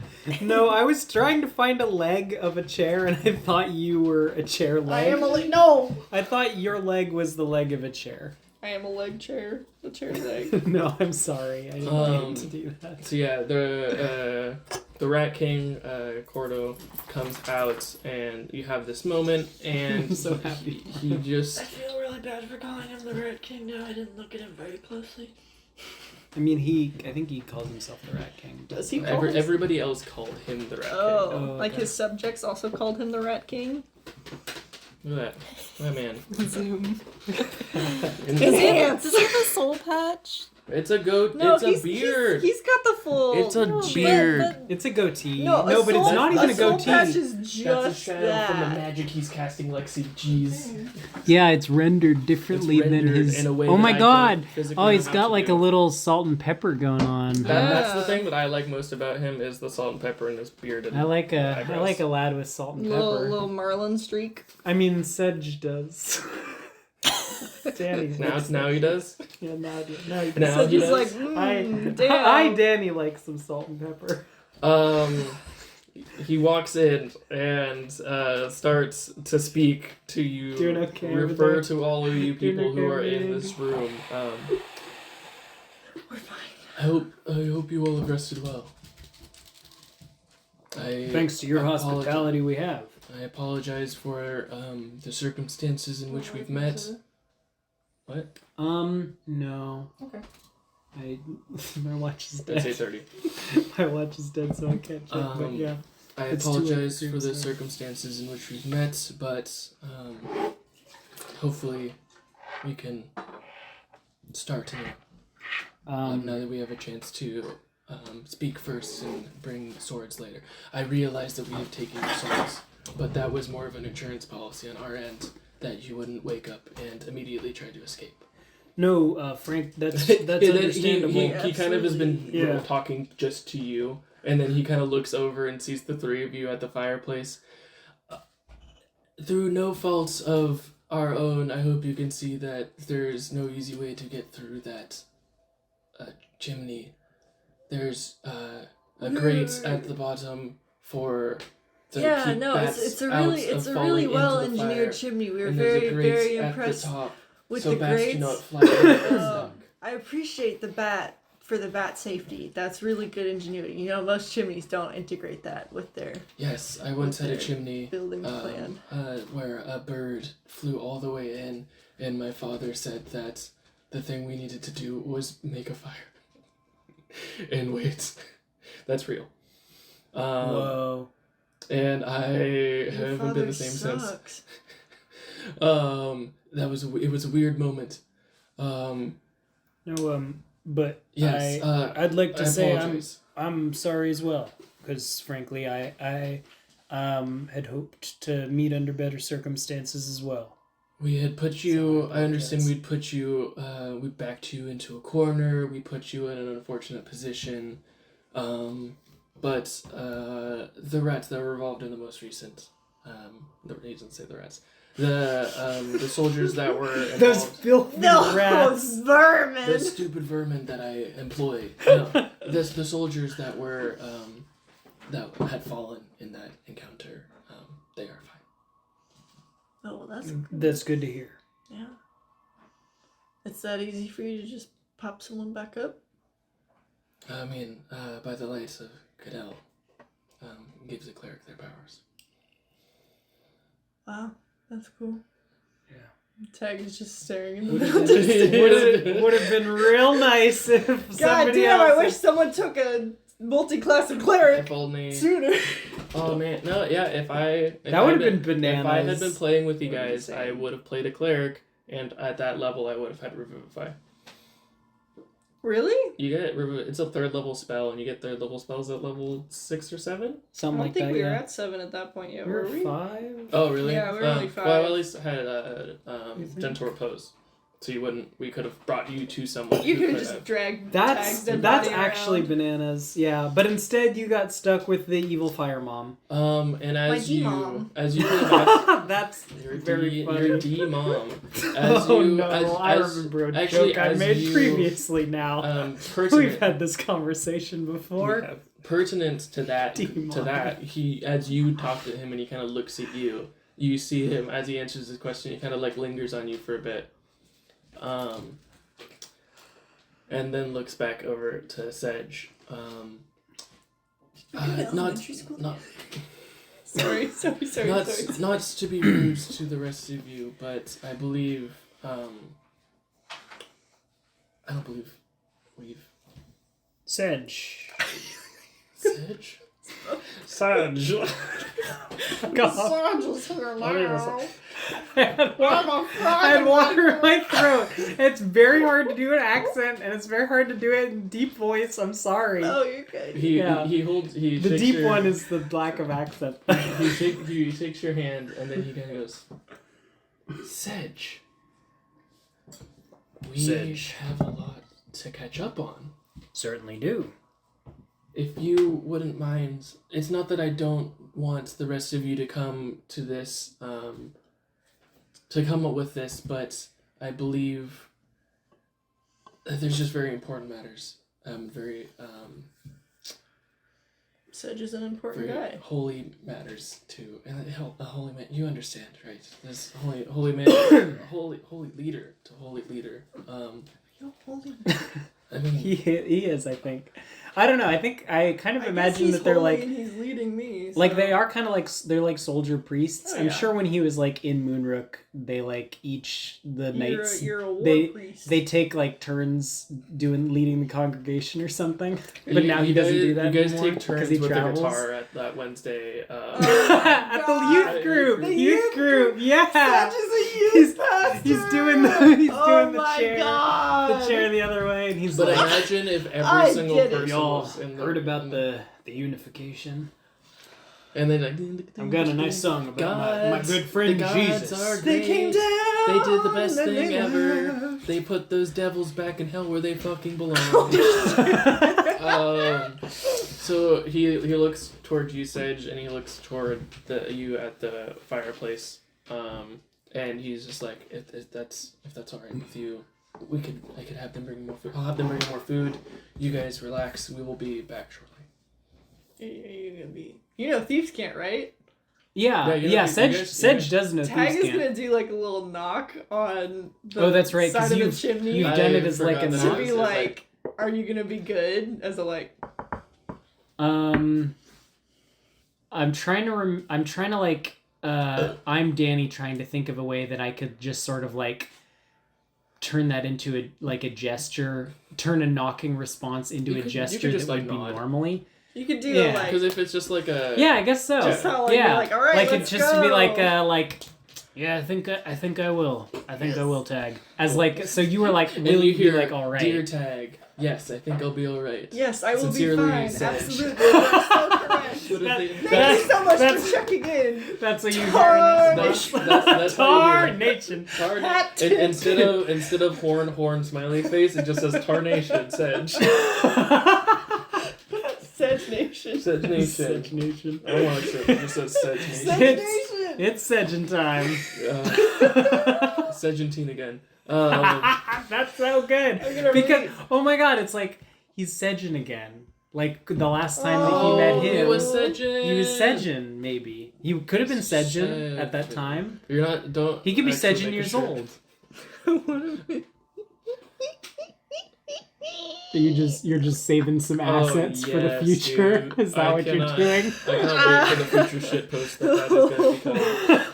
No, I was trying to find a leg of a chair, and I thought you were a chair leg. I am a leg... No! I thought your leg was the leg of a chair. I am a leg chair. The chair leg. No, I'm sorry. I didn't mean to do that. So yeah, the Rat King, Cordo, comes out, and you have this moment, and I'm so happy. He just... I feel really bad for calling him the Rat King now. I didn't look at him very closely. I mean, I think he calls himself the Rat King. Does he? Everybody else called him the Rat King. Oh, like his subjects also called him the Rat King? Look at that. My man. Zoom. Does he have the soul patch? It's a goat. No, it's a beard. He's got the full. It's a beard. It's a goatee. No, but it's not even a goatee. Patch is just That's a shadow that. from the magic he's casting, Lexi. Jeez. Yeah, it's rendered differently than his. Oh my god! Oh, he's got like a little salt and pepper going on. That's the thing that I like most about him is the salt and pepper in his beard. And I like a lad with salt and pepper. Little Marlin streak. I mean, Sedge does. Danny. Now he does. Yeah, now he Now he does. Like, I Danny likes some salt and pepper. He walks in and starts to speak to you. Doing okay. Refer to all of you people who are in this room. We're fine. I hope you all have rested well. Thanks to your hospitality, we have. I apologize for the circumstances in which we've met. What? No. Okay. My watch is I'd say dead. 30. My watch is dead, so I can't check. But yeah. I It's too late apologize to for the say. circumstances in which we've met, but hopefully we can start anew. Now that we have a chance to speak first and bring swords later. I realize that we have taken your swords, but that was more of an insurance policy on our end that you wouldn't wake up and immediately try to escape. No, Frank, that's And then understandable. he kind of has been Yeah. talking just to you, and then he kind of looks over and sees the three of you at the fireplace. Through no fault of our own, I hope you can see that there's no easy way to get through that chimney. There's a grate at the bottom for the keep bats it's a out really of a falling really into well the engineered fire. chimney. We were And there's very a grate very at impressed the top, with so the bats grades. do not fly over. I appreciate the bat for the bat safety. That's really good ingenuity. You know, most chimneys don't integrate that with their Yes, I once had a chimney building plan. where a bird flew all the way in, and my father said that the thing we needed to do was make a fire. And wait, that's real. Whoa. And I haven't been the same sucks. since. It was a weird moment. But Yes, I'd like to I say apologize. I'm sorry as well, because frankly, I had hoped to meet under better circumstances as well. We had put you. So I understand apologize. we'd put you. We backed you into a corner. We put you in an unfortunate position. But the rats that were involved in the most recent. He doesn't say the rats. The soldiers that were involved. Those filthy rats. Vermin. The stupid vermin that I employ. No, the soldiers that were that had fallen in that encounter. They are fine. Oh, well, that's That's good to hear. yeah. It's that easy for you to just pop someone back up? I mean, by the light of Cadell, gives the cleric their powers. Wow, that's cool. Yeah. Tag is just staring at Would me. have been real nice if God somebody damn, else. I wish someone took a multi-class of cleric If only. sooner. Oh man, no, yeah. If I That would have been If I had bananas. been playing with you What are you guys, I saying? would have played a cleric, and at that level, I would have had Revivify. Really? You get it's a 3rd level spell, and you get 3rd level spells at level 6 or 7. I Something don't like think that. we were Yeah. at 7 at that point yet, We were were we? 5. Oh really? Yeah, we're only Well, I 5. at least had You think? gentle repose, so you wouldn't. We could have brought you to someone. You who could have could just have- dragged That's Tag's dead that's body actually around. bananas. Yeah, but instead you got stuck with the evil fire mom. And as My you D-mom. as you progress, That's your very funny. Your D mom. As Oh you, no! I remember a actually, joke I as made you, previously. Now pertinent. we've had this conversation before. We have. Pertinent to that, D-mom. he as you talk to him and he kind of looks at you. You see him as he answers his question. He kind of like lingers on you for a bit, and then looks back over to Sedge. Not Sorry. not to be rude to the rest of you, but I believe I don't believe we've Sedge. Sedge. Sedge. God. I had water in my throat. It's very hard to do an accent, and it's very hard to do it in deep voice. I'm sorry. Oh, you're good. Yeah. He holds he The takes deep your, one is the lack of accent. he takes your hand and then he kind of goes, Sedge. We Sedge. have a lot to catch up on. Certainly do. If you wouldn't mind, it's not that I don't want the rest of you to come to this, to come up with this, but I believe that there's just very important matters. Sedge is an important Very guy. holy matters too, and a holy man. You understand, right? This holy man, holy leader to holy leader. You're holy. I mean, He is, I think. I don't know. I think I kind of I guess imagine he's that they're holy like. and he's leading me. Like they are kind of like they're like soldier priests. Oh, I'm yeah. sure when he was like in Moonrook, they like each the knights You're a war they priest. they take like turns leading the congregation or something. But now he doesn't do that You guys anymore take turns he with travels. the guitar at that Wednesday. At the youth group, The youth group, yeah. Such is a youth pastor. He's doing the Oh my chair, God. the chair the other way, and he's But like, imagine if every I single get it. person y'all was in heard about the unification. and then like I've got a nice song about my Gods, good friend the gods Jesus. are They came great. down. They did the best and thing they ever. left. They put those devils back in hell where they fucking belong. So he looks toward you, Sedge, and he looks toward you at the fireplace. And he's just like, if that's all right with you, I could have them bring more food. I'll have them bring more food. You guys relax. We will be back shortly. You're gonna be. You know, thieves can't, right? Yeah, you know, Sedge does know Tag thieves is can't. gonna do like a little knock on the Oh, that's right, side because of the you've chimney you've done it as like a forgot that to knock. be It's like, are you gonna be good? As a like, I'm trying to I'm Danny trying to think of a way that I could just sort of like turn that into a gesture, turn a knocking response into You a could gesture just, that like, would be nod. normally. you could do Yeah. like. Because if it's just like a Yeah, I guess so. Just how, like, yeah, you're like, all right, like let's it just to be like go. yeah, I think I will. I think I Yes. will tag. As like so you were like and really you hear like all right. dear Tag. Yes, I think I'll be all right. Yes, I will Sincerely, be fine. Sedge. Absolutely, that's so correct. But if That- they- Thank that's- you so much that's- for checking in. That's what you hear. Tarnation. that's how you hear it. Tarnation. Hat And instead of horn smiley face, it just says Tarnation Sedge. Sedge Nation. Sedge Nation. Sedge Nation. I don't want to accept it. It just says Sedge Nation. Sedge It's- Nation. It's Sedgin time. Sedgentine again. That's so good. I'm gonna Because read. oh my god, it's like he's Sedgin again. Like the last time that he met him. He was Sedgin. He was Sedgin, maybe. He could have been Sedgin at that Sedgin. time. You're not. Don't. He could be actually Sedgin make a years shirt. old. You're just saving some assets for the yes, future. dude. Is that I what cannot- you're doing? I cannot wait for the future shit post that is going to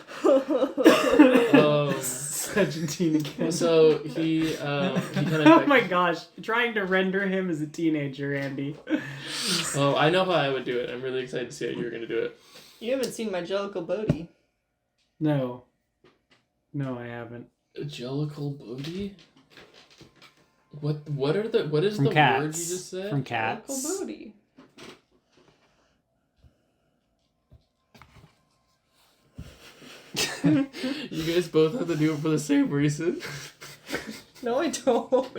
become. Sedgentine again. So he kind of. Oh my gosh, trying to render him as a teenager, Andy. Oh, I know how I would do it. I'm really excited to see how you're going to do it. You haven't seen my Jellicle Bodhi. No, I haven't. Jellicle Bodhi? What is From the Cats. word you just said? From Jellicle Cats. Bodhi. You guys both have to do it for the same reason. No, I don't.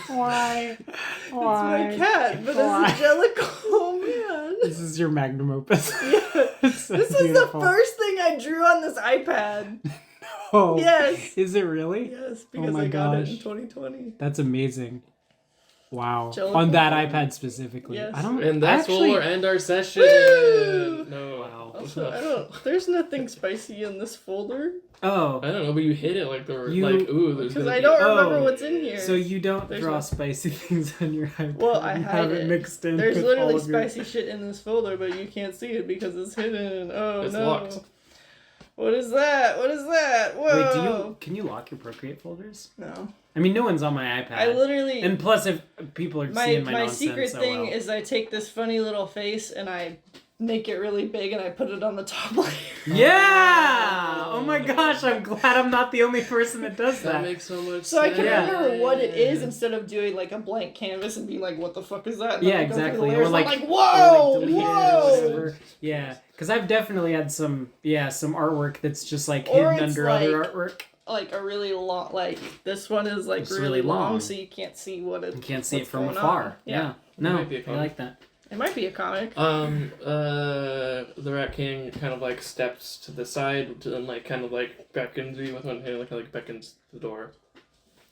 Why? It's my cat, but Why? it's a Jellicle. Oh man. This is your magnum opus. Yeah. It's so This is the beautiful. first thing I drew on this iPad. Oh, Yes. Is it really? Yes, because my I got it in gosh. 2020. That's amazing. Wow. Jellicle On that Bodhi. iPad specifically. Yes. I don't. And that's actually, where we'll end our session. Woo! No. Wow. Also, I don't. There's nothing spicy in this folder Oh. I don't know, but you hit it like there You- like ooh. There's because gonna I be- don't remember Oh. what's in here. So you don't There's draw no- spicy things on your iPad. Well, I You hide have it. mixed in. There's with literally all of your- spicy shit in this folder, but you can't see it because it's hidden. Oh It's no! locked. What is that? What is that? Whoa! Wait, can you lock your Procreate folders? No. I mean, no one's on my iPad. I literally. And plus, if people are my seeing my my nonsense, secret oh thing well. is I take this funny little face and I make it really big and I put it on the top layer. Yeah! Oh my gosh, I'm glad I'm not the only person that does That that. makes so much So I sense. can Yeah. remember what it is instead of doing like a blank canvas and being like, "What the fuck is that?" And Yeah, then I go through the exactly. layers Or like, and I'm like, or "Whoa, like delete it or whoa!" whatever. Yeah, because I've definitely had some artwork that's just like Or hidden it's under other like- artwork. Like a really long, like this one is like It's really really long, long. so you can't see what it. You can't see it what's from going afar. on. Yeah. No, might be a I comic. like that. It might be a comic. The Rat King kind of like steps to the side to then like kind of like beckons you with one hand, like beckons the door.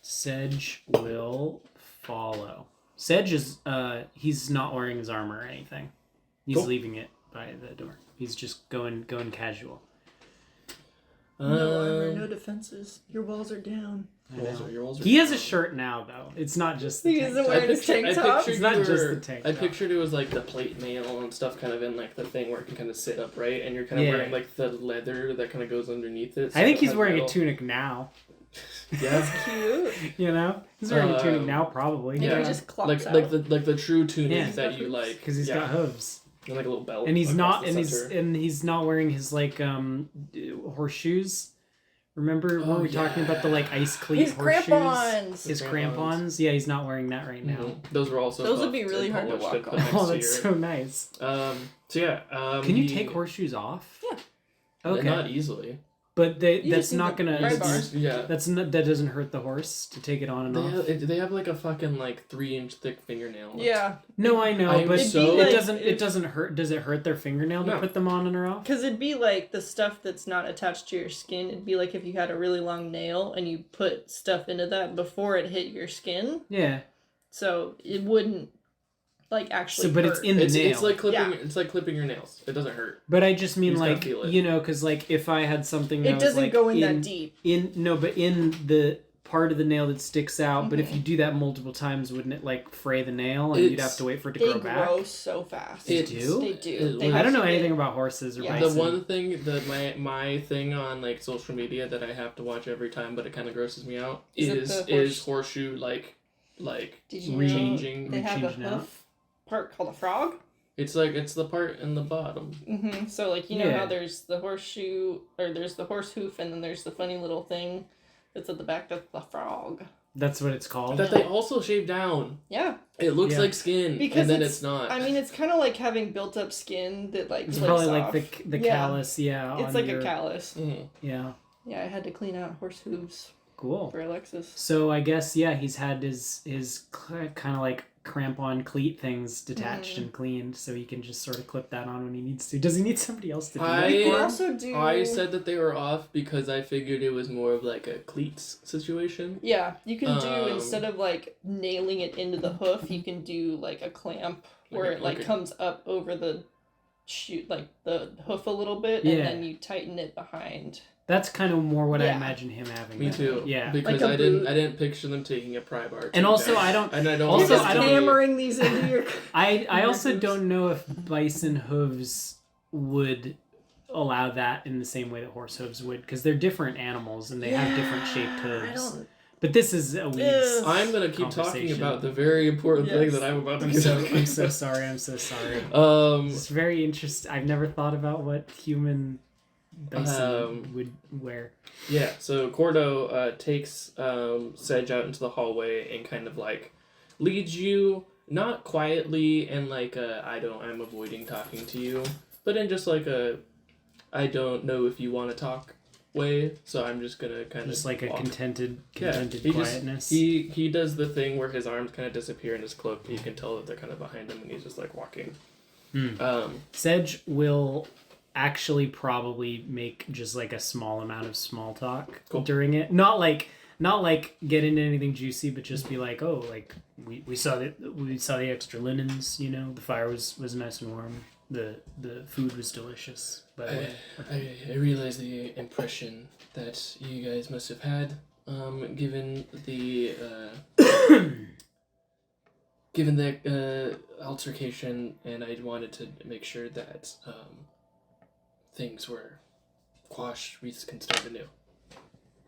Sedge will follow. Sedge is he's not wearing his armor or anything. He's Cool. leaving it by the door. He's just going casual. No armor, no defenses. Your walls are down. Your walls are He has a down. shirt now, though. It's not just the He tank isn't top. wearing his tank top. It's not just the tank I top. pictured it was like the plate mail and stuff kind of in like the thing where it can kind of sit upright and you're kind of Yeah. wearing like the leather that kind of goes underneath it. I think it he's has wearing a metal. tunic now. Yeah. Cute. You know? He's wearing a tunic now, probably. Maybe Yeah. he just clocks like out. the true tunic Yeah. that you like. Because he's got hooves. And like a little belt. And he's across not the and center. he's not wearing his like horseshoes. Remember when we were talking about the like ice cleat His horseshoes? crampons. His crampons? Yeah, he's not wearing that right now. Mhm. Those were also Those would buffed be really and hard to polished walk and on. put Oh, next to that's your- so nice. So yeah. Can you he- take horseshoes off? Yeah. Okay. Not easily. But You that's just need not the gonna. pry bar. Yeah. That doesn't hurt the horse to take it on and off. They have like a fucking like 3-inch thick fingernail. Yeah, No, I know, I'm but so- it like doesn't. It if- doesn't hurt. Does it hurt their fingernail to No. put them on and off? because it'd be like the stuff that's not attached to your skin. It'd be like if you had a really long nail and you put stuff into that before it hit your skin, Yeah. so it wouldn't like actually. So, but it's hurt. in the nail. It's like clipping. Yeah. It's like clipping your nails. It doesn't hurt. But I just mean You just gotta like feel it. you know, because like if I had something that It was doesn't like go in that deep. But in the part of the nail that sticks out. But if Mhm. you do that multiple times, wouldn't it like fray the nail and you'd It's- have to wait for it to They grow back? grow so fast. They It's- do? They do. it- They I I don't know have to anything get- about horses or Yeah. The bison. one thing that my thing on like social media that I have to watch every time, but it kind of grosses me out, Is it is the horse- horseshoe like Did you know changing. they have a Changing out? hoof part called a frog? It's like it's the part in the bottom. Mm-hmm. So like you know Yeah. how there's the horseshoe or there's the horse hoof and then there's the funny little thing that's at the back. That's the frog. That's what it's called. That they also shave down. Yeah, It looks Yeah. like skin, because and then it's not. I mean, it's kind of like having built up skin that like It's flips probably off. like the Yeah. callus. Yeah. It's on like your, a callus. Mhm. Yeah. Yeah, I had to clean out horse hooves Cool. for Alexis. So I guess he's had his kind of like crampon cleat things detached Mm-hmm. and cleaned, so he can just sort of clip that on when he needs to. Does he need somebody else to do I- that? You for can him? also do. I said that they were off because I figured it was more of like a cleats situation. Yeah, you can do Um, instead of like nailing it into the hoof, you can do like a clamp where it like Okay. comes up over the shoot like the hoof a little bit Yeah. and then you tighten it behind. That's kind of more what I Yeah. imagine him having. Me too. Yeah. Because Like a I didn't boot. I didn't picture them taking a pry bar. And to also, that. I don't- And I don't. also, You're just I don't- hammering these into your. I also don't know if bison hooves would allow that in the same way that horse hooves would, because they're different animals and they have different shaped hooves. I don't. But this is a weeds. I'm gonna keep talking conversation. about the very important thing Yes. that I'm about to I'm get so talking I'm so about. sorry. I'm so sorry. It's It's very interesting. I've never thought about what human bison would wear. Yeah, so Cordo takes Sedge out into the hallway and kind of like leads you not quietly and like I'm avoiding talking to you, but in just like a I don't know if you want to talk way, so I'm just gonna kind of Just like a walk. contented he quietness. he does the thing where his arms kind of disappear in his cloak, but you can tell that they're kind of behind him, and he's just like walking. Sedge will actually probably make just like a small amount of small talk Cool. during it. Not like get into anything juicy, but just be like, oh, like we saw the extra linens, you know, the fire was nice and warm. The food was delicious, by the way. I realize the impression that you guys must have had, given the altercation, and I wanted to make sure that things were quashed. We can start anew.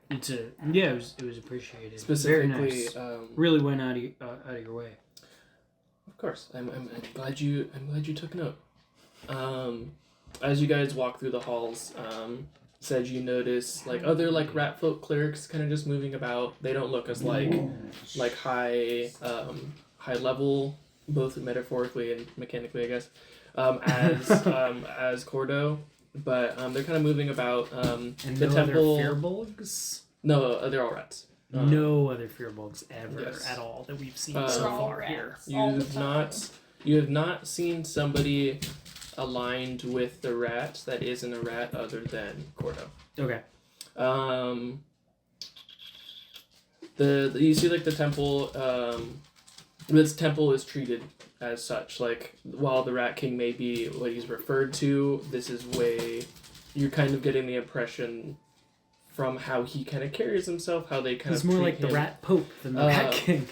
It was appreciated. Specifically, Very nice. Really went out of your way. of course, I'm glad you took note. As you guys walk through the halls, Sedge, you notice like other like rat folk clerics kind of just moving about. They don't look as like high level, both metaphorically and mechanically, I guess, as Cordo. But they're kind of moving about. And The no temple. other fearbolgs? No, they're all rats. No other fearbolgs ever yes. at all that we've seen They're so all far here. rats. All the You have not seen somebody aligned with the rat that isn't a rat other than Cordo. Okay. You see like the temple. This temple is treated as such. Like while the Rat King may be what he's referred to, this is way. You're kind of getting the impression from how he kind of carries himself, how they kind He's of more treat like the him. Rat Pope than the Rat King.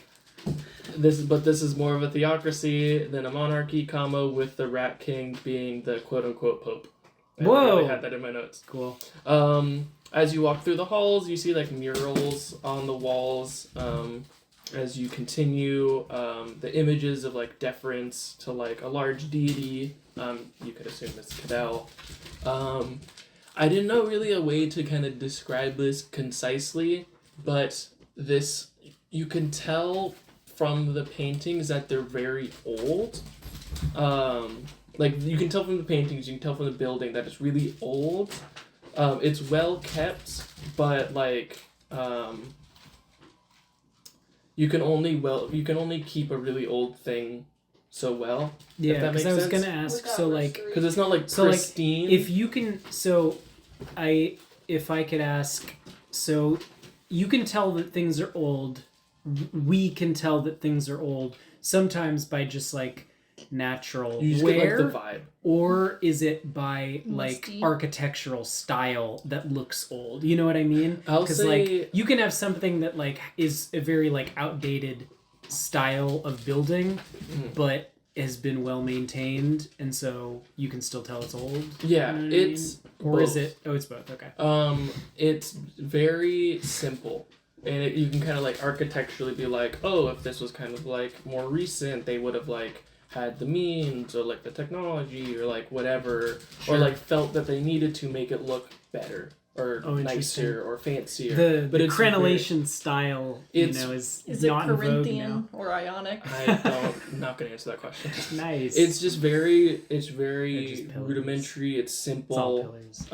This is more of a theocracy than a monarchy, comma, with the Rat King being the quote-unquote Pope. I Whoa! really had that in my notes. Cool. As you walk through the halls, you see like murals on the walls. As you continue, the images of like deference to like a large deity. You could assume it's Cadell. I didn't know really a way to kind of describe this concisely, but this you can tell from the paintings that they're very old. Like you can tell from the paintings, you can tell from the building that it's really old. It's well kept, but like you can only keep a really old thing so well. Yeah, if that makes because I was sense. gonna ask. So like, Because it's not like So, like, pristine. if you can, if I could ask, so you can tell that things are old. We can tell that things are old sometimes by just like natural you just wear, get like the vibe. or is it by like Musty. architectural style that looks old? You know what I mean? I'll Because say- like you can have something that like is a very like outdated style of building, but has been well maintained, and so you can still tell it's old. Yeah, You know what I it's mean? Or is both. it? Oh, it's both. Okay. It's very simple. And you can kind of like architecturally be like, oh, if this was kind of like more recent, they would have like had the means or like the technology or like whatever, Sure. or like felt that they needed to make it look better or Oh, interesting. nicer or fancier. The it's crenellation style, it's- is it not in vogue Corinthian now. or Ionic? I'm not gonna answer that question. Nice. It's just very They're just pillars. rudimentary. It's It's all simple. pillars.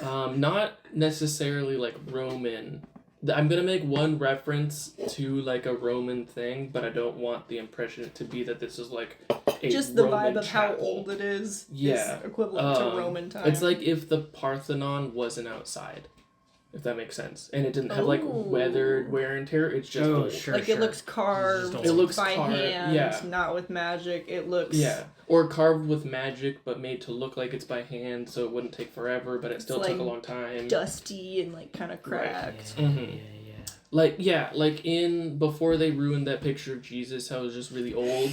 Not necessarily like Roman. I'm gonna make one reference to like a Roman thing, but I don't want the impression to be that this is like a Just the Roman vibe of how chapel. old it is Yeah. equivalent to Roman time. It's like if the Parthenon wasn't outside, if that makes sense, and it didn't have like Ooh. weathered wear and tear. It's just Oh, old. sure. like it looks carved It looks by carved, hand, yeah. not with magic. It looks Yeah, or carved with magic, but made to look like it's by hand, so it wouldn't take forever, but it still took like a long time. dusty and like kind of cracked. Yeah, Mhm. yeah. Like in before they ruined that picture of Jesus, how it was just really old,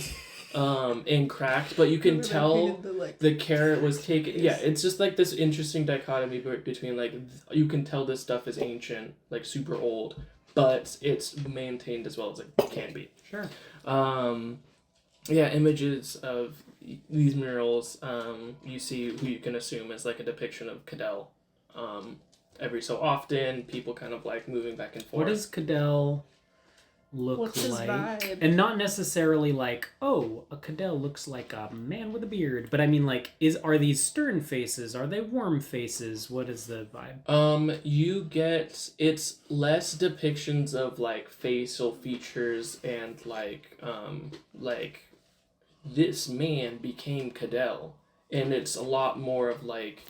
and cracked, but you can Remember they tell painted the, like, the carrot was taken. Yeah, it's just like this interesting dichotomy between like you can tell this stuff is ancient, like super old, but it's maintained as well as it can be. Sure. Yeah, images of these murals. You see who you can assume is like a depiction of Cadell. Every so often, people kind of like moving back and forth. What does Cadell look What's his like? vibe? And not necessarily like, oh, a Cadell looks like a man with a beard, but I mean like, are these stern faces? Are they warm faces? What is the vibe? You get it's less depictions of like facial features and like this man became Cadell, and it's a lot more of like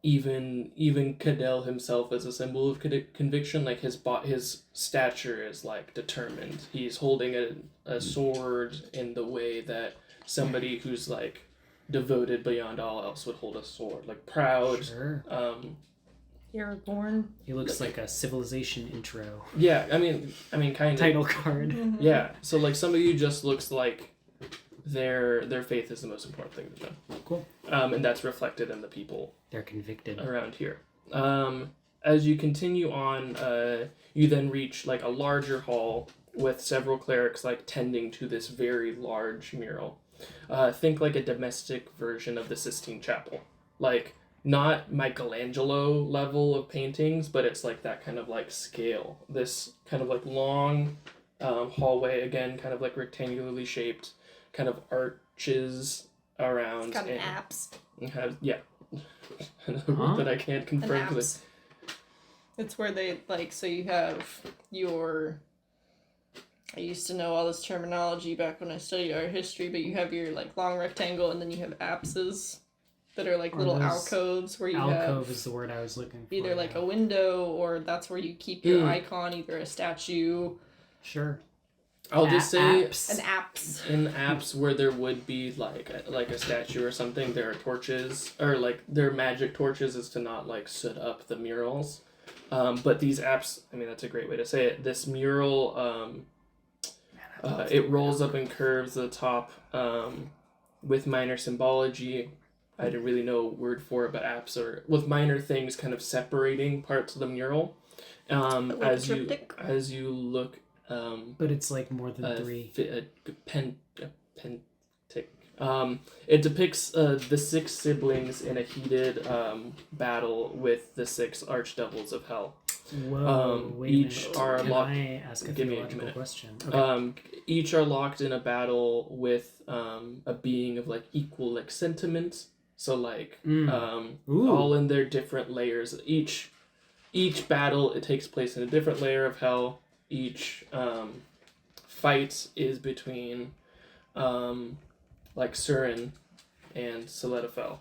even Cadell himself as a symbol of conviction. Like his stature is like determined. He's holding a sword in the way that somebody who's like devoted beyond all else would hold a sword, like proud. Sure. Airborne. He looks like a civilization intro Yeah, I mean kind of. title card. Mm-hmm. Yeah, so like somebody who just looks like their faith is the most important thing to them. Cool. And that's reflected in the people They're convicted. around here. As you continue on, you then reach like a larger hall with several clerics like tending to this very large mural. Think like a domestic version of the Sistine Chapel. Like not Michelangelo level of paintings, but it's like that kind of like scale. This kind of like long hallway, again, kind of like rectangularly shaped, kind of arches around. It's got an and apse. it has, yeah. Another word that I can't An confirm. 'cause apse. It's where they like so you have your. I used to know all this terminology back when I studied art history, but you have your like long rectangle, and then you have apses that are like Are little those- alcoves where you Alcove have is the word I was looking for. either like yeah. a window or that's where you keep your Mm. icon, either a statue. Sure. I'll just say Apps. An apps. in apps where there would be like a statue or something, there are torches or like their magic torches is to not like soot up the murals. But these apps, I mean that's a great way to say it. This mural, it rolls up and curves the top with minor symbology. I didn't really know a word for it, but apps are with minor things kind of separating parts of the mural. Like As a you triptych? as you look. But it's like more than 3. A pentic. It depicts the 6 siblings in a heated battle with the 6 archdevils of hell. Whoa, wait each a minute. are Can locked. I ask a Give me a theological minute. question? Okay. Each are locked in a battle with a being of like equal like sentiment. So like Ooh. all in their different layers. Each battle it takes place in a different layer of hell. Each fight is between like Surin and Celetafel.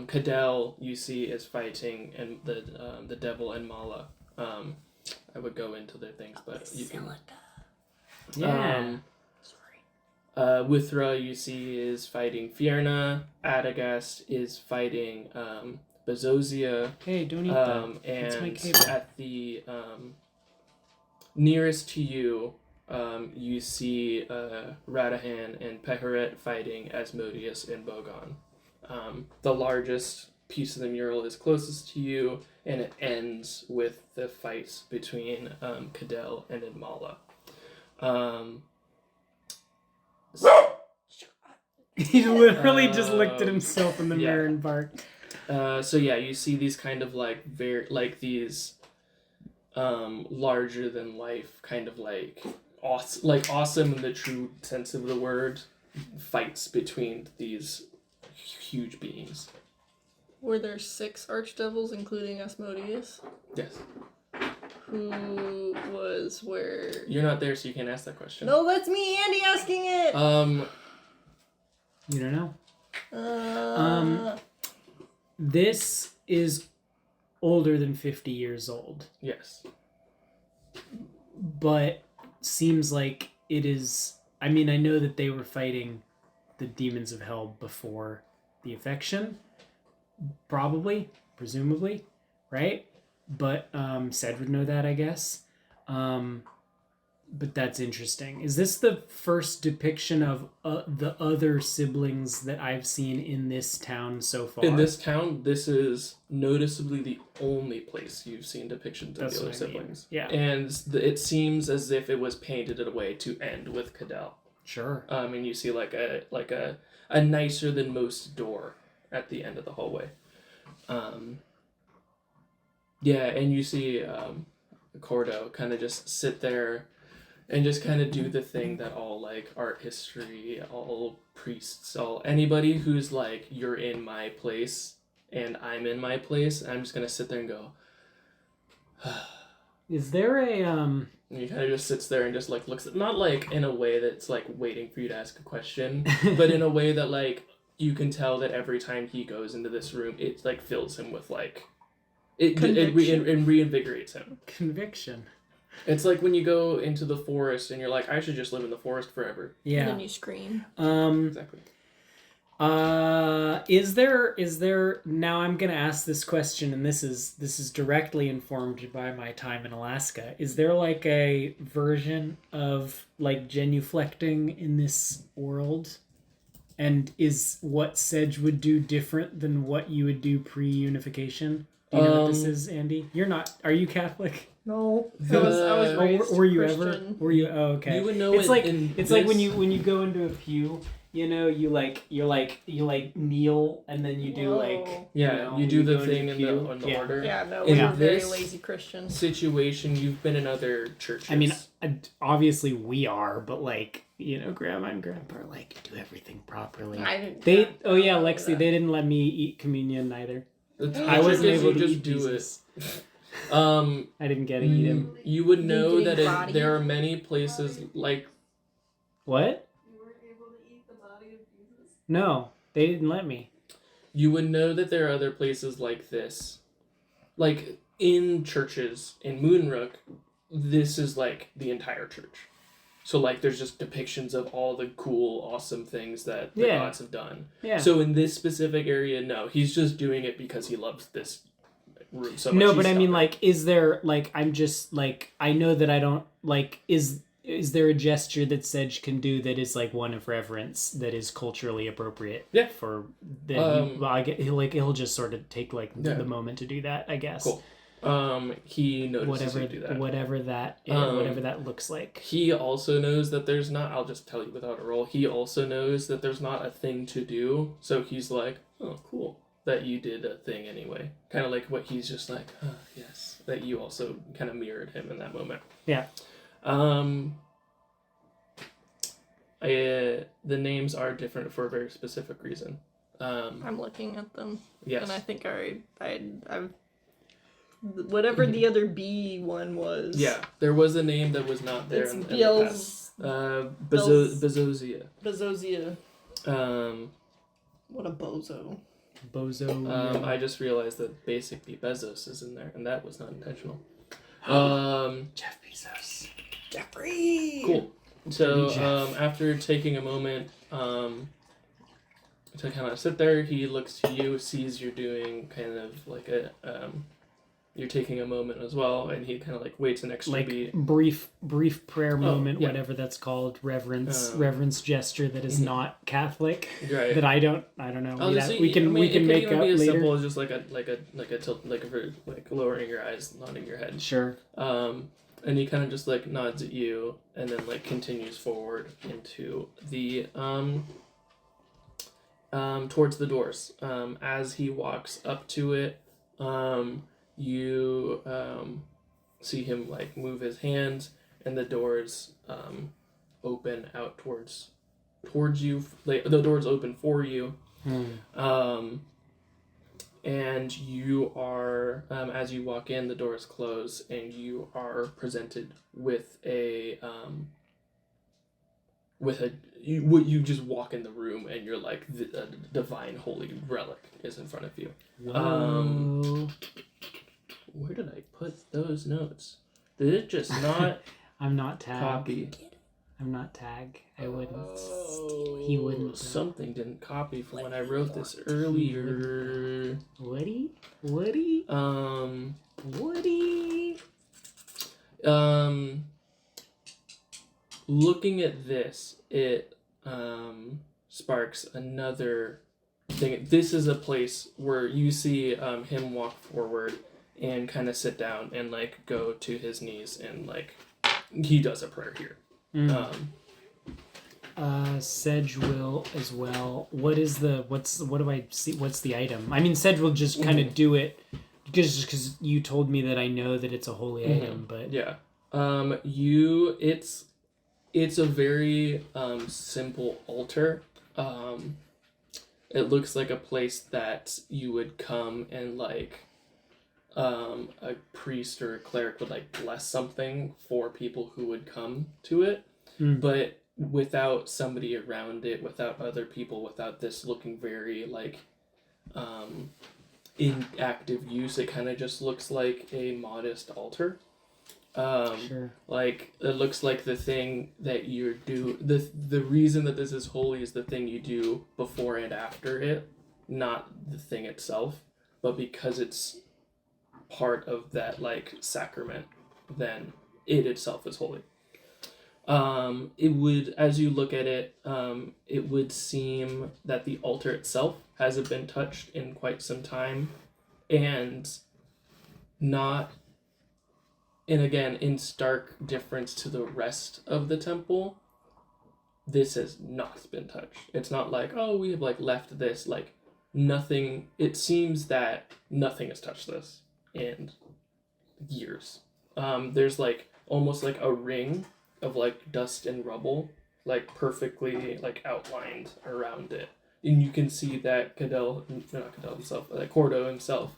Cadell you see is fighting and the devil and Mala. I would go into their things, but you can. Yeah. Withra you see is fighting Fierna. Adagast is fighting Bezozia. Hey, don't eat that. That's my And cable. at the nearest to you, you see Radahan and Peheret fighting Asmodeus and Bogon. The largest piece of the mural is closest to you, and it ends with the fight between Cadell and Idmala. He literally just looked at himself in the yeah. mirror and barked. So yeah, you see these kind of like these larger than life kind of like awesome in the true sense of the word fights between these huge beings. Were there 6 archdevils, including Asmodeus? Yes. Who was where? You're not there, so you can't ask that question. No, that's me, Andy, asking it. You don't know? Uh, This is older than 50 years old, Yes. but seems like it is. I mean, I know that they were fighting the demons of hell before the affection, probably, presumably, right? But Ced would know that, I guess. But that's interesting. Is this the first depiction of the other siblings that I've seen in this town so far? In this town, this is noticeably the only place you've seen depictions of That's the other what I mean. siblings. Yeah. And it seems as if it was painted in a way to end with Cadell. Sure. And you see like a nicer than most door at the end of the hallway. Yeah, and you see Cordo kind of just sit there and just kind of do the thing that all like art history, all priests, all anybody who's like, you're in my place and I'm in my place, I'm just gonna sit there and go. Is there a And he kind of just sits there and just like looks at, not like in a way that's like waiting for you to ask a question, but in a way that like you can tell that every time he goes into this room, it like fills him with like it reinvigorates him. conviction? It's like when you go into the forest and you're like, I should just live in the forest forever. and Yeah. then you scream. Exactly. Is there now I'm gonna ask this question, and this is directly informed by my time in Alaska. Is there like a version of like genuflecting in this world? And is what Sedge would do different than what you would do pre-unification? Do you know what this is, Andy? You're not. Are you Catholic? No, I was raised Were you Christian. ever? Were you? Oh, okay. You would know It's like in it's like when this- you go into a pew. You know, you kneel and then you do like Whoa. Yeah, you you do the go thing into in pew. the Yeah. order. Yeah, no, In we were very this lazy Christians. situation, you've been in other churches. I mean, obviously we are, but like Grandma and Grandpa are like do everything properly. I didn't. They I don't know Lexi, that. they didn't let me eat communion either. the I wasn't trick is able you to just eat do Jesus. it. I didn't get to eat him. You would know Eating that body. there are many places like What? You weren't able to eat the body of Jesus? No, they didn't let me. you would know that there are other places like this, like in churches in Moonrook. this is like the entire church. So like there's just depictions of all the cool, awesome things that the gods have done. Yeah. So in this specific area, no, he's just doing it because he loves this room so much. No, but I mean, like, is there, like, I'm just, like, I know that I don't, like, is there a gesture that Sedge can do that is, like, one of reverence that is culturally appropriate? Yeah. For, that he'll just sort of take, like, the moment to do that, I guess. Cool. He notices you do that. Whatever that looks like. He also knows that there's not, I'll just tell you without a roll, he also knows that there's not a thing to do, so he's like, oh, cool, that you did a thing anyway. Kind of like what he's just like, oh, yes, that you also kind of mirrored him in that moment. Yeah. The names are different for a very specific reason. I'm looking at them. Yes. And I think I've whatever the other B one was. Yeah, there was a name that was not there It's in the Biel's. past. Bezozia. Bezozia. What a bozo. Bozo. I just realized that basic B Bezos is in there, and that was not intentional. Jeff Bezos. Jeffrey. Cool. So Jeff. after taking a moment to kind of sit there, he looks to you, sees you're doing kind of like a you're taking a moment as well, and he kind of like waits an extra beat. brief prayer moment, yeah. whatever that's called, reverence gesture that is not Catholic. Right. That I don't know. We can it could make even up be as later. simple as just like a tilt, like lowering your eyes, nodding your head. Sure. And he kind of just like nods at you, and then like continues forward into the towards the doors. As he walks up to it, you see him like move his hands, and the doors open out towards you. Like the doors open for you. And you are, as you walk in, the doors close, and you are presented with you just walk in the room, and you're like, the divine holy relic is in front of you. Whoa. Where did I put those notes? Did it just not I'm not tag. copy? I'm not tag. I wouldn't. He wouldn't. Something didn't copy from when I wrote this earlier. Woody? Looking at this, it sparks another thing. This is a place where you see him walk forward and kind of sit down and like go to his knees, and like he does a prayer here. Sedge will as well. What do I see? What's the item? I mean, Sedge will just kind of do it because you told me that I know that it's a holy item, but yeah. It's a very simple altar. It looks like a place that you would come and like a priest or a cleric would like bless something for people who would come to it, but without somebody around it, without other people, without this looking very like in active use, it kind of just looks like a modest altar. sure. Like it looks like the thing that you do, the reason that this is holy is the thing you do before and after it, not the thing itself, but because it's part of that like sacrament, then it itself is holy. It would, as you look at it, it would seem that the altar itself hasn't been touched in quite some time, and again, in stark difference to the rest of the temple, this has not been touched. It's not like, oh, we have like left this, like nothing. It seems that nothing has touched this in years. There's like almost like a ring of like dust and rubble, like perfectly like outlined around it, and you can see that Cadell himself, that Cordo himself,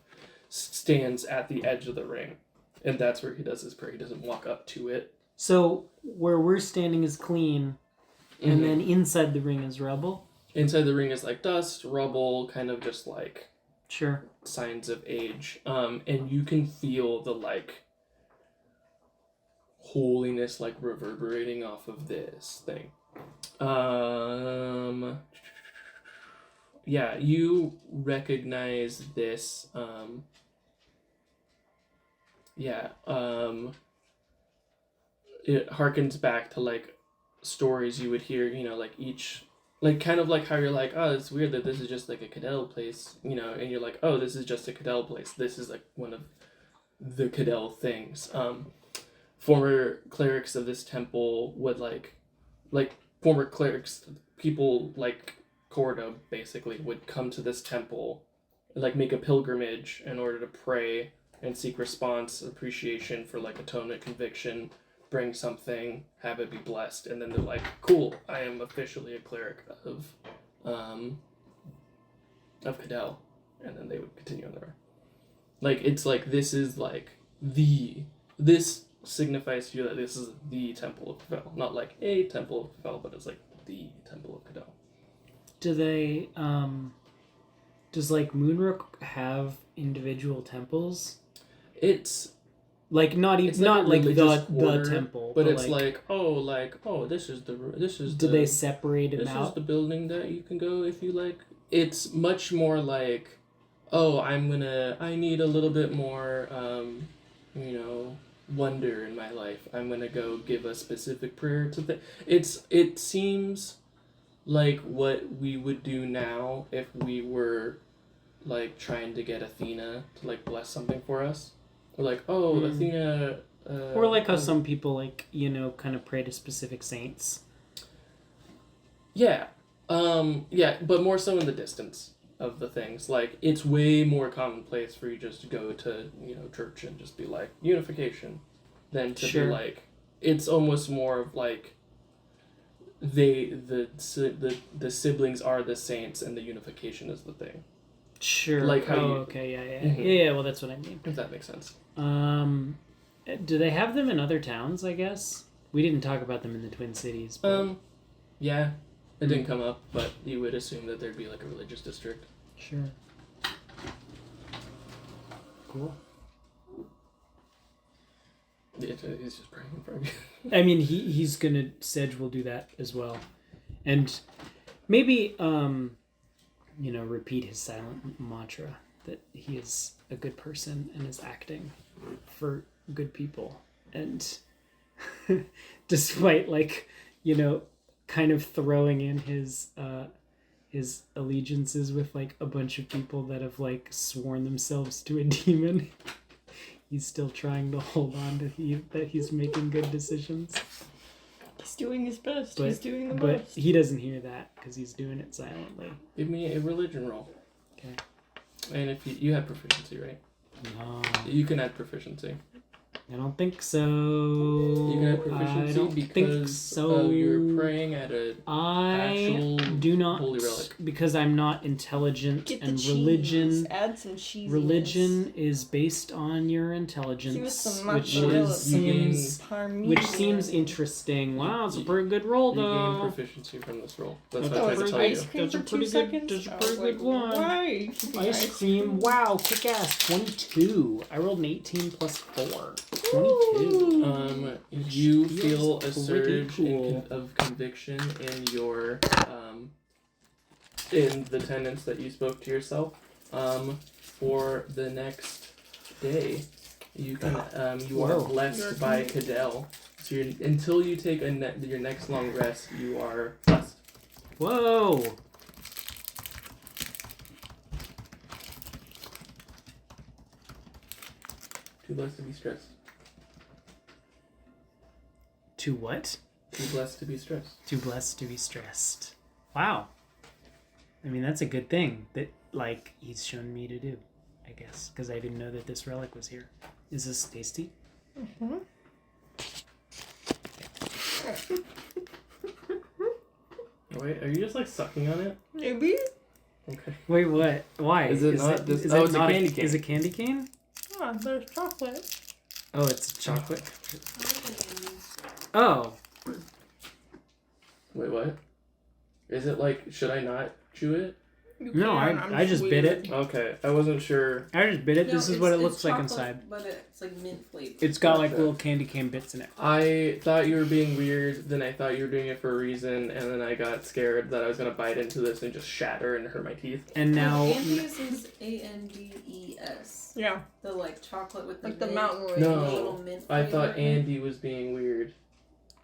stands at the edge of the ring, and that's where he does his prayer. He doesn't walk up to it. So where we're standing is clean, and then inside the ring is rubble. Inside the ring is like dust, rubble, kind of just like Sure. signs of age. And you can feel the like holiness like reverberating off of this thing. Yeah, you recognize this. It harkens back to like stories you would hear, like each, like kind of like how you're like, oh, it's weird that this is just like a Cadell place, and you're like, oh, this is just a Cadell place. This is like one of the Cadell things. Former clerics of this temple would like former clerics, people like Cordo basically would come to this temple, like make a pilgrimage in order to pray and seek response, appreciation for like atonement, conviction, bring something, have it be blessed, and then they're like, cool, I am officially a cleric of Cadell, and then they would continue on their way. Like, it's like, this is like this signifies to you that this is the Temple of Cadell, not like a Temple of Cadell, but it's like the Temple of Cadell. Do they, does like Moonrook have individual temples? It's like not even not like the temple, but it's like this is do they separate them out? This is the building that you can go if you like. It's much more like, oh, I need a little bit more wonder in my life. I'm gonna go give a specific prayer to it seems like what we would do now if we were like trying to get Athena to like bless something for us. Or like, Athena... or like how some people, like, kind of pray to specific saints. Yeah. But more so in the distance of the things. Like, it's way more commonplace for you just to go to, church and just be like, unification. Than to be like... It's almost more of like... The siblings are the saints and the unification is the thing. Sure. Like how okay, yeah. Mm-hmm. Yeah, well, that's what I mean. If that makes sense. Do they have them in other towns, I guess? We didn't talk about them in the Twin Cities. But... yeah. It didn't come up, but you would assume that there'd be like a religious district. Sure. Cool. Yeah, he's just praying in front of you. I mean, he's gonna... Sedge will do that as well. And maybe, repeat his silent mantra that he is a good person and is acting for good people. And despite, like, kind of throwing in his allegiances with, like, a bunch of people that have, like, sworn themselves to a demon, he's still trying to hold on to that he's making good decisions. He's doing his best. But, he's doing the but most. he doesn't hear that because he's doing it silently. Give me a religion roll. Okay. And if you have proficiency, right? No. You can add proficiency. I don't think so. You can add proficiency I don't because think so. You're praying at a actual do not, holy relic. because I'm not intelligent, Get the and cheese. religion. Add some cheese. Religion is based on your intelligence, Give us some which mozzarella seems parmesan. interesting. Wow, it's a pretty good roll You gain though. Proficiency from this roll. That's That's what I a tried to tell ice you. cream That's a for pretty 2 good- seconds? that's a I pretty was good like, one. Why? Ice cream. Wow, kick ass. 22. I rolled an 18 plus 4. 22. You feel a Feels surge pretty cool. of conviction in your in the tenets that you spoke to yourself. For the next day, you can you are Whoa. blessed by Cadell. So until you take your next long rest, you are blessed. Whoa. Too blessed to be stressed. Too what? Too blessed to be stressed. Too blessed to be stressed. Wow. I mean, that's a good thing that, like, he's shown me to do, I guess, because I didn't know that this relic was here. Is this tasty? Mm-hmm. Wait, are you just like sucking on it? Maybe? Okay. Wait, what? Why? Is it not this- Is oh, it it's a not candy cane. Is it candy cane? Oh, there's chocolate. Oh, it's chocolate. Oh. Wait, what? Is it like, should I not chew it? You No, can, I'm I just bit weird. it. Okay, I wasn't sure. I just bit it. No, This is it's- what it it's looks like chocolate, inside. But it's like mint flavored. It's got like Gotcha. little candy cane bits in it. I thought you were being weird, then I thought you were doing it for a reason, and then I got scared that I was gonna bite into this and just shatter and hurt my teeth. And now, Andes is Andes. Yeah, The like chocolate with the like the mint, mountain the wing. No. little mint I flavor thought in it. Andy was being weird,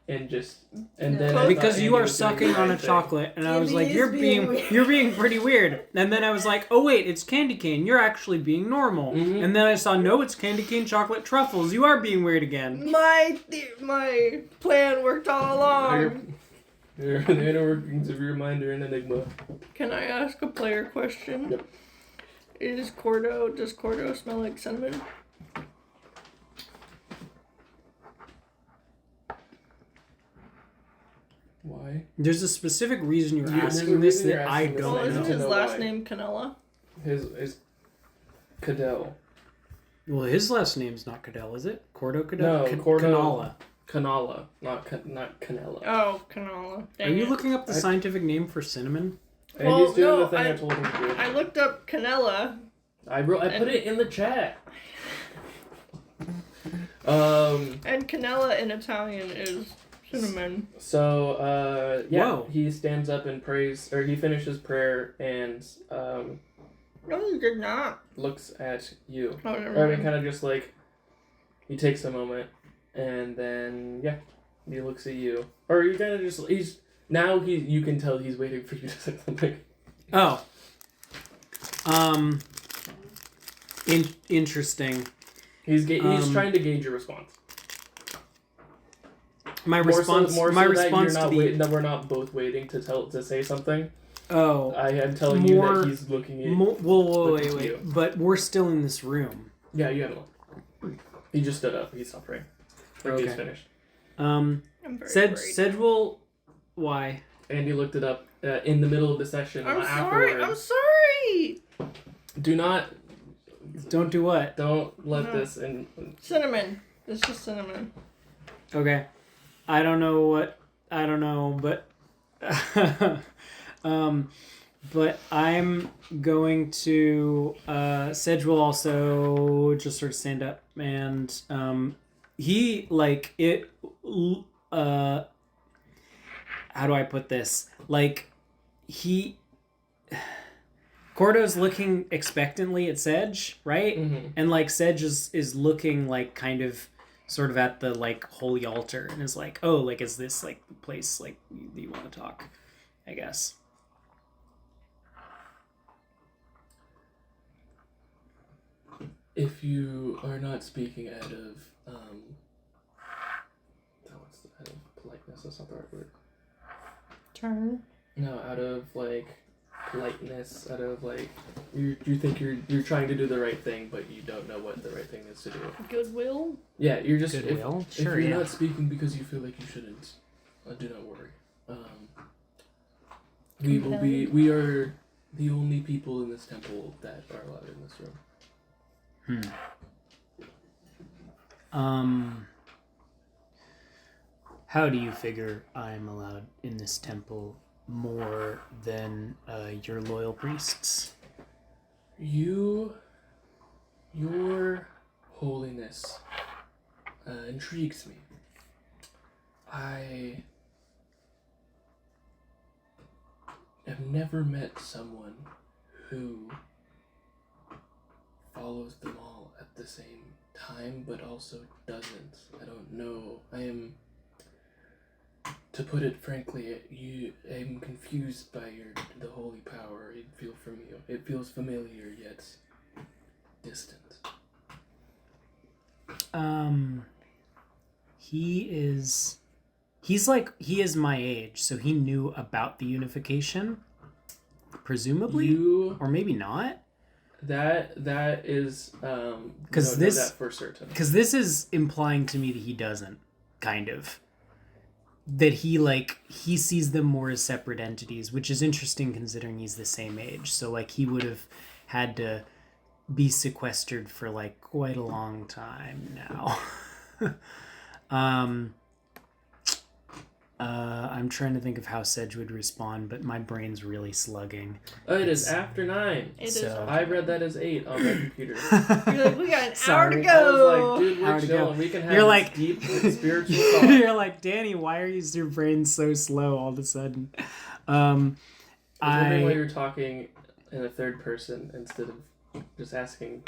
and just and No. then I because thought you Andy are was doing sucking the on a right thing. chocolate, and I was Andy like, is you're being weird. you're being pretty weird. And then I was like, oh wait, it's candy cane. You're actually being normal. Mhm. And then I saw, no, it's candy cane chocolate truffles. You are being weird again. My plan worked all along. You're the inner workings of your mind are an enigma. Can I ask a player question? Yep. Does Cordo smell like cinnamon? Why? There's a specific reason you're Yeah, there's a asking this reason you're that I asking this. don't Well, I isn't need know. to his know last why. name Canella? His Cadell. Well, his last name's not Cadell, is it? Cordo Cadell? No, Cordo- Canala. Canala, not Canella. Oh, Canella. Are Dang you it. looking up the I- scientific name for cinnamon? And Well, he's doing no, the thing I I- told him to do. I looked up Canella. I put it in the chat. And Canella in Italian is cinnamon. So, yeah, Whoa. he stands up and prays, or he finishes prayer and No, you did not. looks at you. Oh, Or never I mean, mind. kind of just like, he takes a moment, and then, yeah, he looks at you. Or he kind of just, you can tell he's waiting for you to say something. Oh. Interesting. He's Um, trying to gauge your response. My More response. so my that response you're to not the. that we're not both waiting to say something. Oh. I am telling you More- that he's looking at. Whoa, Look at wait. you. But we're still in this room. Yeah, you haven't looked. He just stood up. He stopped praying. Like he's Okay. finished. I'm very worried. Sedgwill. Why? Andy looked it up in the middle of the session. I'm sorry. afterwards. I'm sorry. Do not. Don't do what? Don't let No. this in. Cinnamon. It's just cinnamon. Okay. I don't know, but but I'm going to Sedge will also just sort of stand up and he like it how do I put this? Like he Cordo's looking expectantly at Sedge, right? Mm-hmm. And like Sedge is looking like kind of sort of at the like holy altar and is like, oh, like is this like the place like you want to talk, I guess. If you are not speaking out of out of politeness, that's not the right word. Turn. No, out of like politeness, out of like you think you're trying to do the right thing, but you don't know what the right thing is to do. Goodwill. Yeah, you're just Goodwill? If Sure, you're yeah. not speaking because you feel like you shouldn't, do not worry. We are the only people in this temple that are allowed in this room. How do you figure I'm allowed in this temple more than your loyal priests? Your holiness intrigues me. I have never met someone who follows them all at the same time, but also doesn't. I don't know. I am, to put it frankly, I'm confused by the holy power. It feels familiar yet distant. He is my age, so he knew about the unification, presumably, or maybe not. That is Because know this that for certain. Because this is implying to me that he doesn't, kind of. That he sees them more as separate entities, which is interesting considering he's the same age. So like he would have had to be sequestered for like quite a long time now. I'm trying to think of how Sedge would respond, but my brain's really slugging. Oh, it is after 9. It is. So- I read that as 8 on my computer. You're like, we got an hour Sorry. to I was go. like, dude, Hour we're to go. chilling. We can have You're this like- deep spiritual thought. You're like, Danny, why are your brain so slow all of a sudden? I was wondering why I you were talking in a third person instead of just asking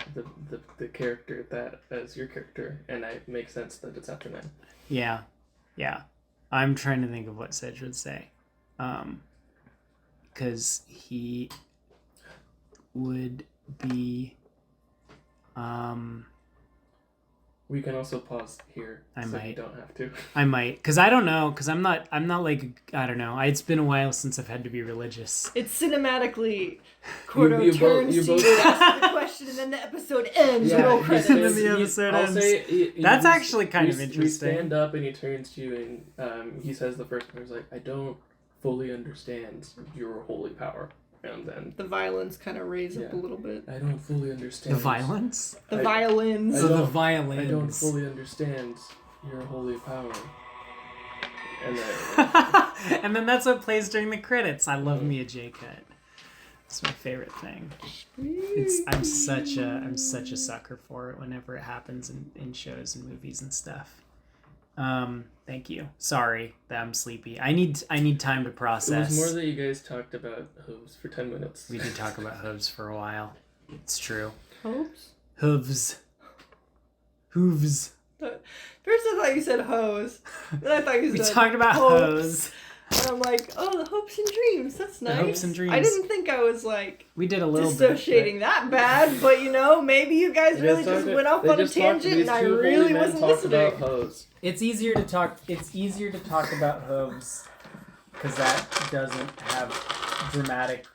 the character that as your character, and it makes sense that it's after 9. yeah. I'm trying to think of what Sedge would say, because he would be. We can also pause here. I so might. You don't have to. I might, because I don't know, because I'm not like, I don't know. It's been a while since I've had to be religious. It's cinematically, Cordo You both- turns you to both- you and asks the question, and then the episode ends. Yeah, roll he credits. And then stands- the episode I'll ends. say That's we- actually kind of we interesting. stand up and he turns to you and he says the first word is like, I don't fully understand your holy power. And then The violins kind of raise up Yeah. a little bit. I don't fully understand The violence? The I- violins. So the don't- violins. I don't fully understand your holy power. And then And then that's what plays during the credits. I love me a J cut. It's my favorite thing. I'm such a sucker for it whenever it happens in shows and movies and stuff. Thank you. Sorry that I'm sleepy. I need time to it process. was more that you guys talked about hooves for 10 minutes. We did talk about hooves for a while. It's true. Hopes? Hooves. First I thought you said hose. Then I thought you We said talked about hopes. hose. And I'm like, oh, the hopes and dreams. That's nice. hopes and dreams. I didn't think I was like We did a little dissociating that bad, but maybe you guys They really talked- just went off they on a just talked- tangent these and I two holy really men wasn't talked about listening. hose. It's easier to talk about hooves because that doesn't have dramatic